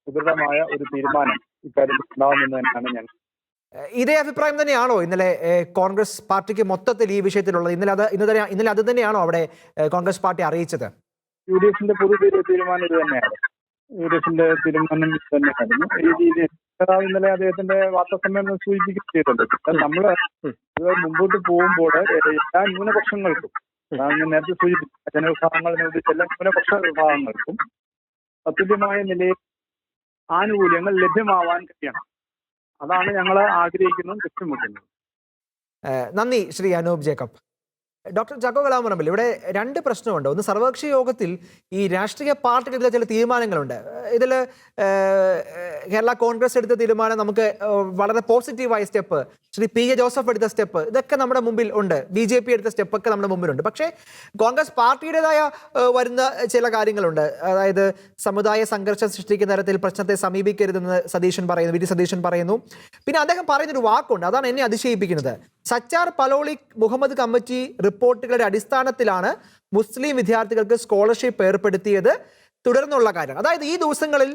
സുദൃഢമായ ഒരു തീരുമാനം ഇക്കാര്യത്തിൽ ഉണ്ടാവുമെന്ന് തന്നെയാണ് ഞങ്ങൾ. ഇതേ അഭിപ്രായം തന്നെയാണോ ഇന്നലെ കോൺഗ്രസ് പാർട്ടിക്ക് മൊത്തത്തിൽ ഈ വിഷയത്തിലുള്ളത്? ഇന്നലെ അത് തന്നെയാണോ അവിടെ കോൺഗ്രസ് പാർട്ടി അറിയിച്ചത്? UDFന്റെ പൊതു തീരുമാനം ഇത് തന്നെയാണ്. UDFന്റെ തീരുമാനം ഇത് തന്നെയായിരുന്നു. ഈ ഇന്നലെ അദ്ദേഹത്തിന്റെ വാർത്താസമ്മേളനം സൂചിപ്പിക്കുകയും ചെയ്തിട്ടുണ്ട്. നമ്മള് മുമ്പോട്ട് പോകുമ്പോൾ എല്ലാ ന്യൂനപക്ഷങ്ങൾക്കും, ഞാൻ നേരത്തെ സൂചിപ്പിച്ച ജനവിഭാഗങ്ങൾ എല്ലാ ന്യൂനപക്ഷ വിഭാഗങ്ങൾക്കും തത്തുല്യമായ നിലയിൽ ആനുകൂല്യങ്ങൾ ലഭ്യമാവാൻ കഴിയണം. അതാണ് ഞങ്ങൾ ആഗ്രഹിക്കുന്നതും ലക്ഷ്യം വെക്കുന്നത്. നന്ദി ശ്രീ അനൂപ് ജേക്കബ്. ഡോക്ടർ ചാക്കോ കലാമറമ്പിൽ, ഇവിടെ രണ്ട് പ്രശ്നമുണ്ട്. ഒന്ന്, സർവകക്ഷി യോഗത്തിൽ ഈ രാഷ്ട്രീയ പാർട്ടികൾ ചില തീരുമാനങ്ങളുണ്ട്. ഇതിൽ കേരള കോൺഗ്രസ് എടുത്ത തീരുമാനം നമുക്ക് വളരെ പോസിറ്റീവായ സ്റ്റെപ്പ്, ശ്രീ PJ ജോസഫ് എടുത്ത സ്റ്റെപ്പ്, ഇതൊക്കെ നമ്മുടെ മുമ്പിൽ ഉണ്ട്. BJP എടുത്ത സ്റ്റെപ്പൊക്കെ നമ്മുടെ മുമ്പിലുണ്ട്. പക്ഷേ കോൺഗ്രസ് പാർട്ടിയുടേതായ വരുന്ന ചില കാര്യങ്ങളുണ്ട്. അതായത് സമുദായ സംഘർഷം സൃഷ്ടിക്കുന്ന തരത്തിൽ പ്രശ്നത്തെ സമീപിക്കരുതെന്ന് VD സതീശൻ പറയുന്നു. പിന്നെ അദ്ദേഹം പറയുന്നൊരു വാക്കുണ്ട്, അതാണ് എന്നെ അതിശയിപ്പിക്കുന്നത്. സച്ചാർ പലോളിക് മുഹമ്മദ് കമ്മിറ്റി റിപ്പോർട്ടുകളുടെ അടിസ്ഥാനത്തിലാണ് മുസ്ലിം വിദ്യാർത്ഥികൾക്ക് സ്കോളർഷിപ്പ് ഏർപ്പെടുത്തിയത് തുടർന്നുള്ള കാര്യം. അതായത് ഈ ദിവസങ്ങളിൽ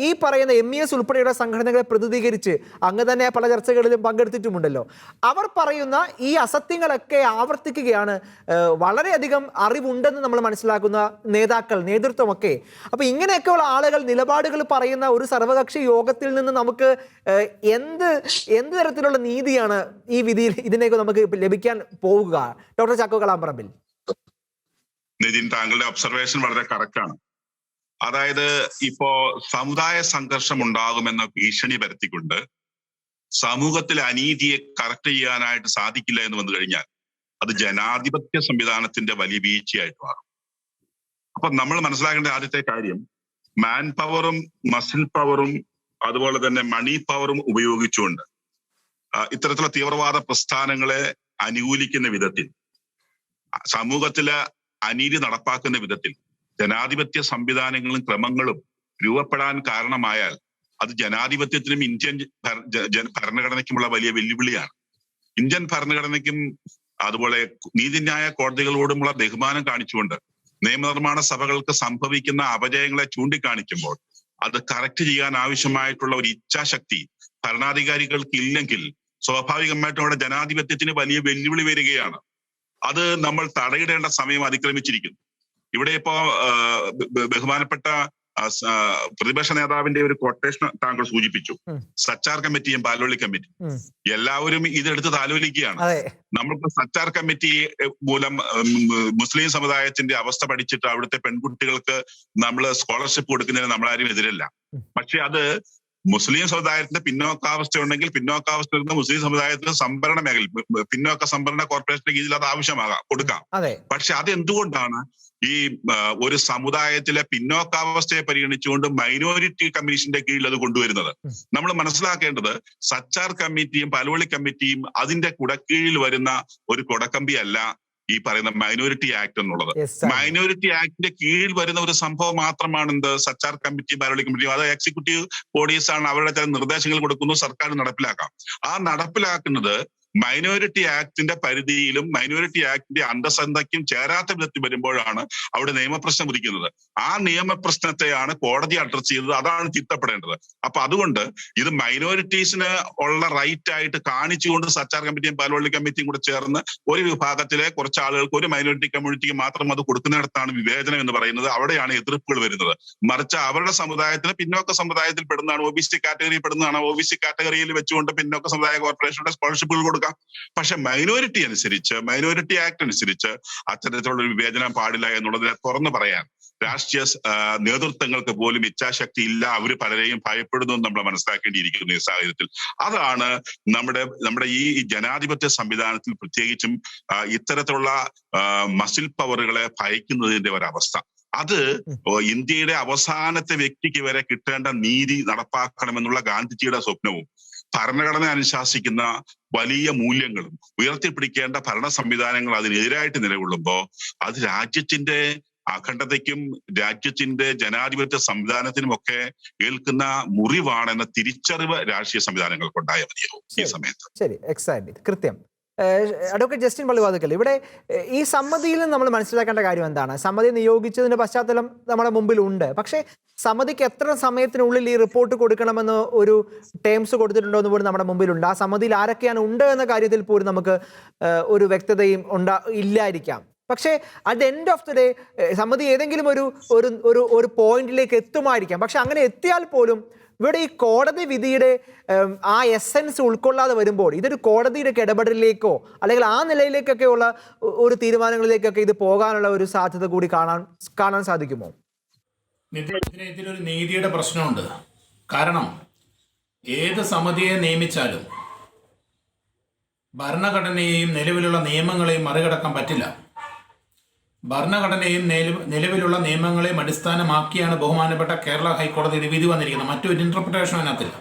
ഈ പറയുന്ന MES ഉൾപ്പെടെയുള്ള സംഘടനകളെ പ്രതിനിധീകരിച്ച് അങ്ങ് തന്നെ പല ചർച്ചകളിലും പങ്കെടുത്തിട്ടുമുണ്ടല്ലോ, അവർ പറയുന്ന ഈ അസത്യങ്ങളൊക്കെ ആവർത്തിക്കുകയാണ്. വളരെയധികം അറിവുണ്ടെന്ന് നമ്മൾ മനസ്സിലാക്കുന്ന നേതൃത്വമൊക്കെ. അപ്പോൾ ഇങ്ങനെയൊക്കെയുള്ള ആളുകൾ നിലപാടുകൾ പറയുന്ന ഒരു സർവകക്ഷി യോഗത്തിൽ നിന്ന് നമുക്ക് എന്ത് തരത്തിലുള്ള നീതിയാണ് ഈ വിധിയിൽ ഇതിനേക്ക് നമുക്ക് ലഭിക്കാൻ പോവുക? ഡോക്ടർ ചാക്കോ കലാമ്പറമ്പിൽ. നിതിൻ, താങ്കളുടെ ഒബ്സർവേഷൻ വളരെ കറക്റ്റാണ്. അതായത് ഇപ്പോ സമുദായ സംഘർഷം ഉണ്ടാകുമെന്ന ഭീഷണി പരത്തിക്കൊണ്ട് സമൂഹത്തിലെ അനീതിയെ കറക്റ്റ് ചെയ്യാനായിട്ട് സാധിക്കില്ല എന്ന് വന്നു കഴിഞ്ഞാൽ അത് ജനാധിപത്യ സംവിധാനത്തിന്റെ വലിയ വീഴ്ചയായിട്ട് മാറും. അപ്പൊ നമ്മൾ മനസ്സിലാക്കേണ്ട ആദ്യത്തെ കാര്യം, മാൻ പവറും മസിൽ പവറും അതുപോലെ തന്നെ മണി പവറും ഉപയോഗിച്ചുകൊണ്ട് ഇത്തരത്തിലുള്ള തീവ്രവാദ പ്രസ്ഥാനങ്ങളെ അനുകൂലിക്കുന്ന വിധത്തിൽ, സമൂഹത്തിലെ അനീതി നടപ്പാക്കുന്ന വിധത്തിൽ ജനാധിപത്യ സംവിധാനങ്ങളും ക്രമങ്ങളും രൂപപ്പെടാൻ കാരണമായാൽ അത് ജനാധിപത്യത്തിനും ഇന്ത്യൻ ഭരണഘടനയ്ക്കുമുള്ള വലിയ വെല്ലുവിളിയാണ്. ഇന്ത്യൻ ഭരണഘടനയ്ക്കും അതുപോലെ നീതിന്യായ കോടതികളോടുമുള്ള ബഹുമാനം കാണിച്ചുകൊണ്ട് നിയമനിർമ്മാണ സഭകൾക്ക് സംഭവിക്കുന്ന അപജയങ്ങളെ ചൂണ്ടിക്കാണിക്കുമ്പോൾ അത് കറക്റ്റ് ചെയ്യാൻ ആവശ്യമായിട്ടുള്ള ഒരു ഇച്ഛാശക്തി ഭരണാധികാരികൾക്ക് ഇല്ലെങ്കിൽ സ്വാഭാവികമായിട്ടും അവിടെ ജനാധിപത്യത്തിന് വലിയ വെല്ലുവിളി വരികയാണ്. അത് നമ്മൾ തടയിടേണ്ട സമയം അതിക്രമിച്ചിരിക്കുന്നു. ഇവിടെ ഇപ്പോ ബഹുമാനപ്പെട്ട പ്രതിപക്ഷ നേതാവിന്റെ ഒരു കൊട്ടേഷൻ താങ്കൾ സൂചിപ്പിച്ചു. സച്ചാർ കമ്മിറ്റിയും പാലോളി കമ്മിറ്റിയും എല്ലാവരും ഇതെടുത്ത് താലോലിക്കുകയാണ്. നമ്മൾക്ക് സച്ചാർ കമ്മിറ്റി മൂലം മുസ്ലിം സമുദായത്തിന്റെ അവസ്ഥ പഠിച്ചിട്ട് അവിടുത്തെ പെൺകുട്ടികൾക്ക് നമ്മൾ സ്കോളർഷിപ്പ് കൊടുക്കുന്നതിന് നമ്മളാരും എതിരല്ല. പക്ഷെ അത് മുസ്ലിം സമുദായത്തിന്റെ പിന്നോക്കാവസ്ഥ ഉണ്ടെങ്കിൽ പിന്നോക്കാവസ്ഥ വരുന്ന മുസ്ലിം സമുദായത്തിന് സംഭരണ മേഖല, പിന്നോക്ക സംഭരണ കോർപ്പറേഷന്റെ കീഴിൽ അത് ആവശ്യമാകാം, കൊടുക്കാം. പക്ഷെ അതെന്തുകൊണ്ടാണ് ഈ ഒരു സമുദായത്തിലെ പിന്നോക്കാവസ്ഥയെ പരിഗണിച്ചുകൊണ്ട് മൈനോറിറ്റി കമ്മീഷന്റെ കീഴിൽ അത് കൊണ്ടുവരുന്നത്? നമ്മൾ മനസ്സിലാക്കേണ്ടത് സച്ചാർ കമ്മിറ്റിയും പാലോളി കമ്മിറ്റിയും അതിന്റെ കുടക്കീഴിൽ വരുന്ന ഒരു കുടക്കമ്പി അല്ല ഈ പറയുന്ന മൈനോറിറ്റി ആക്ട് എന്നുള്ളത്. മൈനോറിറ്റി ആക്ടിന്റെ കീഴിൽ വരുന്ന ഒരു സംഭവം മാത്രമാണ് എന്ത് സച്ചാർ കമ്മിറ്റി പാലോളി കമ്മിറ്റി. അത് എക്സിക്യൂട്ടീവ് ബോഡീസ് ആണ്, അവരുടെ ചില നിർദ്ദേശങ്ങൾ കൊടുക്കുന്നു, സർക്കാർ നടപ്പിലാക്കാം. ആ നടപ്പിലാക്കുന്നത് മൈനോറിറ്റി ആക്ടിന്റെ പരിധിയിലും മൈനോറിറ്റി ആക്ടിന്റെ അന്തസത്തയ്ക്കും ചേരാത്ത വിധത്തിൽ വരുമ്പോഴാണ് അവിടെ നിയമപ്രശ്നം ഉദിക്കുന്നത്. ആ നിയമപ്രശ്നത്തെയാണ് കോടതി അഡ്രസ് ചെയ്തത്, അതാണ് തിരുത്തപ്പെടേണ്ടത്. അപ്പൊ അതുകൊണ്ട് ഇത് മൈനോറിറ്റീസിന് ഉള്ള റൈറ്റ് ആയിട്ട് കാണിച്ചുകൊണ്ട് സച്ചാർ കമ്മിറ്റിയും പാലോളി കമ്മിറ്റിയും കൂടെ ചേർന്ന് ഒരു വിഭാഗത്തിലെ കുറച്ച് ആളുകൾക്ക്, ഒരു മൈനോറിറ്റി കമ്മ്യൂണിറ്റിക്ക് മാത്രം അത് കൊടുക്കുന്നിടത്താണ് വിവേചനം എന്ന് പറയുന്നത്. അവിടെയാണ് എതിർപ്പുകൾ വരുന്നത്. മറിച്ച് അവരുടെ സമുദായത്തിന് പിന്നോക്ക സമുദായത്തിൽ പെടുന്നതാണ്, ഒ ബി സി കാറ്റഗറിയിൽ പെടുന്നതാണ്. ഒ ബി സി കാറ്റഗറിയിൽ വെച്ചുകൊണ്ട് പിന്നോക്ക സമുദായ കോർപ്പറേഷന്റെ സ്കോളർഷിപ്പുകൾ കൊടുക്കാം. പക്ഷെ മൈനോറിറ്റി അനുസരിച്ച്, മൈനോറിറ്റി ആക്ട് അനുസരിച്ച് അത്തരത്തിലുള്ള ഒരു വിവേചനം പാടില്ല എന്നുള്ളതിനെ തുറന്നു പറയാൻ രാഷ്ട്രീയ നേതൃത്വങ്ങൾക്ക് പോലും ഇച്ഛാശക്തി ഇല്ല. അവര് പലരെയും ഭയപ്പെടുന്നു നമ്മൾ മനസ്സിലാക്കേണ്ടിയിരിക്കുന്നു ഈ സാഹചര്യത്തിൽ. അതാണ് നമ്മുടെ ഈ ജനാധിപത്യ സംവിധാനത്തിൽ പ്രത്യേകിച്ചും ഇത്തരത്തിലുള്ള മസിൽ പവറുകളെ ഭയക്കുന്നതിന്റെ ഒരവസ്ഥ. അത് ഇന്ത്യയുടെ അവസാനത്തെ വ്യക്തിക്ക് വരെ കിട്ടേണ്ട നീതി നടപ്പാക്കണമെന്നുള്ള ഗാന്ധിജിയുടെ സ്വപ്നവും ഭരണഘടന അനുശാസിക്കുന്ന വലിയ മൂല്യങ്ങളും ഉയർത്തിപ്പിടിക്കേണ്ട ഭരണ സംവിധാനങ്ങൾ അതിനെതിരായിട്ട് നിലകൊള്ളുമ്പോൾ അത് രാജ്യത്തിന്റെ അഖണ്ഡതയ്ക്കും രാജ്യത്തിന്റെ ജനാധിപത്യ സംവിധാനത്തിനുമൊക്കെ ഏൽക്കുന്ന മുറിവാണെന്ന തിരിച്ചറിവ് രാഷ്ട്രീയ സംവിധാനങ്ങൾക്കുണ്ടായ മതിയാവും ഈ സമയത്ത്. ശരി, എക്സാക്ട്ലി, കൃത്യം. അഡ്വക്കേറ്റ് ജസ്റ്റിൻ പള്ളിവാതുക്കൽ, ഇവിടെ ഈ സമിതിയിൽ നമ്മൾ മനസ്സിലാക്കേണ്ട കാര്യം എന്താണ്? സമിതി നിയോഗിച്ചതിന്റെ പശ്ചാത്തലം നമ്മുടെ മുമ്പിൽ ഉണ്ട്. പക്ഷേ സമിതിക്ക് എത്ര സമയത്തിനുള്ളിൽ ഈ റിപ്പോർട്ട് കൊടുക്കണമെന്ന് ഒരു ടേംസ് കൊടുത്തിട്ടുണ്ടോ എന്ന് പോലും നമ്മുടെ മുമ്പിലുണ്ട്. ആ സമിതിയിൽ ആരൊക്കെയാണ് ഉണ്ട് എന്ന കാര്യത്തിൽ പോലും നമുക്ക് ഒരു വ്യക്തതയും ഇല്ലായിരിക്കാം. പക്ഷേ at the end of the day സമിതി ഏതെങ്കിലും ഒരു പോയിന്റിലേക്ക് എത്തുമായിരിക്കാം. പക്ഷെ അങ്ങനെ എത്തിയാൽ പോലും ഇവിടെ ഈ കോടതി വിധിയുടെ ആ എസെൻസ് ഉൾക്കൊള്ളാതെ വരുമ്പോൾ ഇതൊരു കോടതിയുടെ ഇടപെടലിലേക്കോ അല്ലെങ്കിൽ ആ നിലയിലേക്കൊക്കെയുള്ള ഒരു തീരുമാനങ്ങളിലേക്കൊക്കെ ഇത് പോകാനുള്ള ഒരു സാധ്യത കൂടി കാണാൻ സാധിക്കുമോ? ഇതിലൊരു നീതിയുടെ പ്രശ്നമുണ്ട്. കാരണം ഏത് സമിതിയെ നിയമിച്ചാലും ഭരണഘടനയെയും നിലവിലുള്ള നിയമങ്ങളെയും മറികടക്കാൻ പറ്റില്ല. ഭരണഘടനയും നിലവിലുള്ള നിയമങ്ങളെയും അടിസ്ഥാനമാക്കിയാണ് ബഹുമാനപ്പെട്ട കേരള ഹൈക്കോടതിയുടെ വിധി വന്നിരിക്കുന്നത്. മറ്റൊരു ഇന്റർപ്രിട്ടേഷൻ അതിനകത്തില്ല.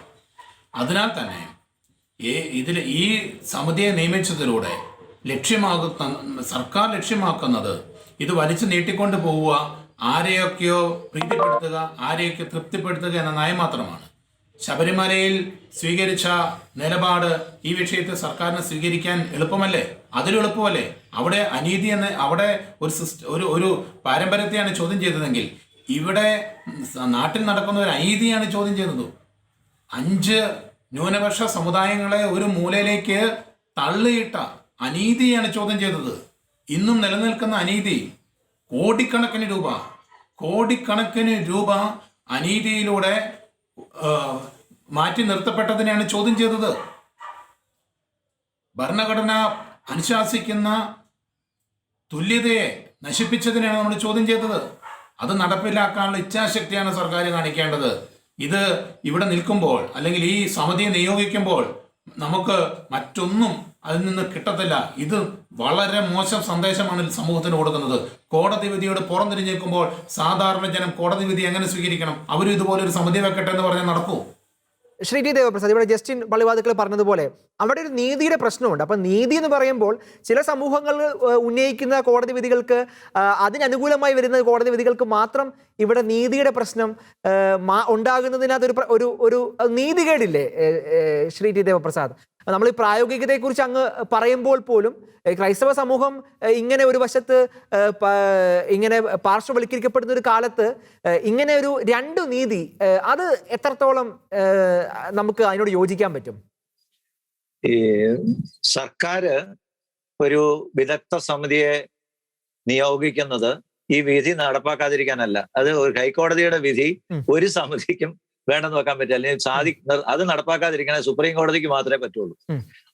അതിനാൽ തന്നെ ഈ സമിതിയെ നിയമിച്ചതിലൂടെ സർക്കാർ ലക്ഷ്യമാക്കുന്നത് ഇത് വലിച്ചു നീട്ടിക്കൊണ്ട് പോവുക, ആരെയൊക്കെയോ പ്രീതിപ്പെടുത്തുക, ആരെയൊക്കെ തൃപ്തിപ്പെടുത്തുക എന്ന നയം മാത്രമാണ്. ശബരിമലയിൽ സ്വീകരിച്ച നിലപാട് ഈ വിഷയത്തിൽ സർക്കാരിന് സ്വീകരിക്കാൻ എളുപ്പമല്ലേ? അതിലും എളുപ്പമല്ലേ? അവിടെ അനീതി അവിടെ ഒരു പാരമ്പര്യത്തെയാണ് ചോദ്യം ചെയ്തതെങ്കിൽ ഇവിടെ നാട്ടിൽ നടക്കുന്ന ഒരു അനീതിയാണ് ചോദ്യം ചെയ്തത്. 5 ന്യൂനപക്ഷ സമുദായങ്ങളെ ഒരു മൂലയിലേക്ക് തള്ളിയിട്ട അനീതിയാണ് ചോദ്യം ചെയ്തത്. ഇന്നും നിലനിൽക്കുന്ന അനീതി കോടിക്കണക്കിന് രൂപ അനീതിയിലൂടെ മാറ്റി നിർത്തപ്പെട്ടതിനെയാണ് ചോദ്യം ചെയ്തത്. ഭരണഘടന അനുശാസിക്കുന്ന തുല്യതയെ നശിപ്പിച്ചതിനെയാണ് നമ്മൾ ചോദ്യം ചെയ്തത്. അത് നടപ്പിലാക്കാനുള്ള ഇച്ഛാശക്തിയാണ് സർക്കാർ കാണിക്കേണ്ടത്. ഇവിടെ നിൽക്കുമ്പോൾ അല്ലെങ്കിൽ ഈ സമിതിയെ നിയോഗിക്കുമ്പോൾ നമുക്ക് മറ്റൊന്നും അതിൽ നിന്ന് കിട്ടത്തില്ല. ഇത് വളരെ മോശം സന്ദേശമാണ് സമൂഹത്തിന് കൊടുക്കുന്നത്. കോടതി വിധിയോട് പുറംതിരിഞ്ഞ് നിൽക്കുമ്പോൾ സാധാരണ ജനം കോടതി വിധി എങ്ങനെ സ്വീകരിക്കണം? അവരും ഇതുപോലെ ഒരു സമിതി വെക്കട്ടെ എന്ന് പറഞ്ഞാൽ നടക്കൂ? ശ്രീ ടി ദേവപ്രസാദ്, ഇവിടെ ജസ്റ്റിൻ പള്ളിവാതുക്കൾ പറഞ്ഞതുപോലെ അവിടെ ഒരു നീതിയുടെ പ്രശ്നമുണ്ട്. അപ്പം നീതി എന്ന് പറയുമ്പോൾ ചില സമൂഹങ്ങൾ ഉന്നയിക്കുന്ന കോടതി വിധികൾക്ക്, അതിനനുകൂലമായി വരുന്ന കോടതി വിധികൾക്ക് മാത്രം ഇവിടെ നീതിയുടെ പ്രശ്നം ഉണ്ടാകുന്നതിനകത്ത് ഒരു നീതികേടില്ലേ ശ്രീ ടി ദേവപ്രസാദ്? നമ്മൾ ഈ പ്രായോഗികതയെക്കുറിച്ച് അങ്ങ് പറയുമ്പോൾ പോലും ക്രൈസ്തവ സമൂഹം ഇങ്ങനെ ഒരു വശത്ത് ഇങ്ങനെ പാർശ്വവൽക്കരിക്കപ്പെടുന്ന ഒരു കാലത്ത് ഇങ്ങനെ ഒരു രണ്ട് നീതി, അത് എത്രത്തോളം നമുക്ക് അതിനോട് യോജിക്കാൻ പറ്റും? ഈ സർക്കാർ ഒരു വിദഗ്ധ സമിതിയെ നിയോഗിക്കുന്നത് ഈ വിധി നടപ്പാക്കാതിരിക്കാനല്ല. അത് ഒരു ഹൈക്കോടതിയുടെ വിധി ഒരു സമിതിക്കും വേണ്ടെന്ന് വെക്കാൻ പറ്റില്ല, അല്ലെങ്കിൽ അത് നടപ്പാക്കാതിരിക്കാൻ സുപ്രീം കോടതിക്ക് മാത്രമേ പറ്റുള്ളൂ.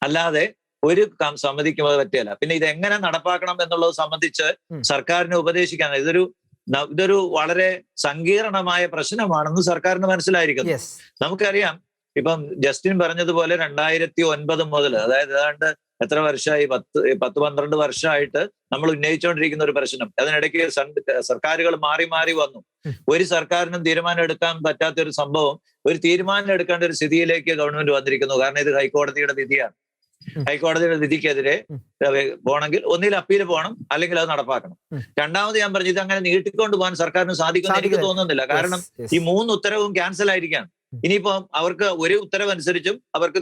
അല്ലാതെ ഒരു സമിതിക്കും അത് പറ്റില്ല. പിന്നെ ഇത് എങ്ങനെ നടപ്പാക്കണം എന്നുള്ളത് സംബന്ധിച്ച് സർക്കാരിനെ ഉപദേശിക്കാൻ ഇതൊരു വളരെ സങ്കീർണമായ പ്രശ്നമാണെന്ന് സർക്കാരിന് മനസ്സിലായിരിക്കുന്നു. നമുക്കറിയാം, ഇപ്പം ജസ്റ്റിൻ പറഞ്ഞതുപോലെ 2009 മുതൽ, അതായത് ഏതാണ്ട് എത്ര വർഷമായി, 10-12 വർഷമായിട്ട് നമ്മൾ ഉന്നയിച്ചുകൊണ്ടിരിക്കുന്ന ഒരു പ്രശ്നം. അതിനിടയ്ക്ക് സർക്കാരുകൾ മാറി മാറി വന്നു. ഒരു സർക്കാരിനും തീരുമാനം എടുക്കാൻ പറ്റാത്ത ഒരു സംഭവം, ഒരു തീരുമാനം എടുക്കേണ്ട ഒരു സ്ഥിതിയിലേക്ക് ഗവൺമെന്റ് വന്നിരിക്കുന്നു. കാരണം ഇത് ഹൈക്കോടതിയുടെ വിധിയാണ്. ഹൈക്കോടതിയുടെ വിധിക്കെതിരെ പോകണമെങ്കിൽ ഒന്നിൽ അപ്പീൽ പോകണം, അല്ലെങ്കിൽ അത് നടപ്പാക്കണം. രണ്ടാമത് ഞാൻ പറഞ്ഞു, ഇത് അങ്ങനെ നീട്ടിക്കൊണ്ട് പോകാൻ സർക്കാരിന് സാധിക്കുമെന്ന് എനിക്ക് തോന്നുന്നില്ല. കാരണം ഈ 3 ഉത്തരവും ക്യാൻസൽ ആയിരിക്കാണ്. ഇനിയിപ്പോ അവർക്ക് ഒരു ഉത്തരവ് അനുസരിച്ചും അവർക്ക്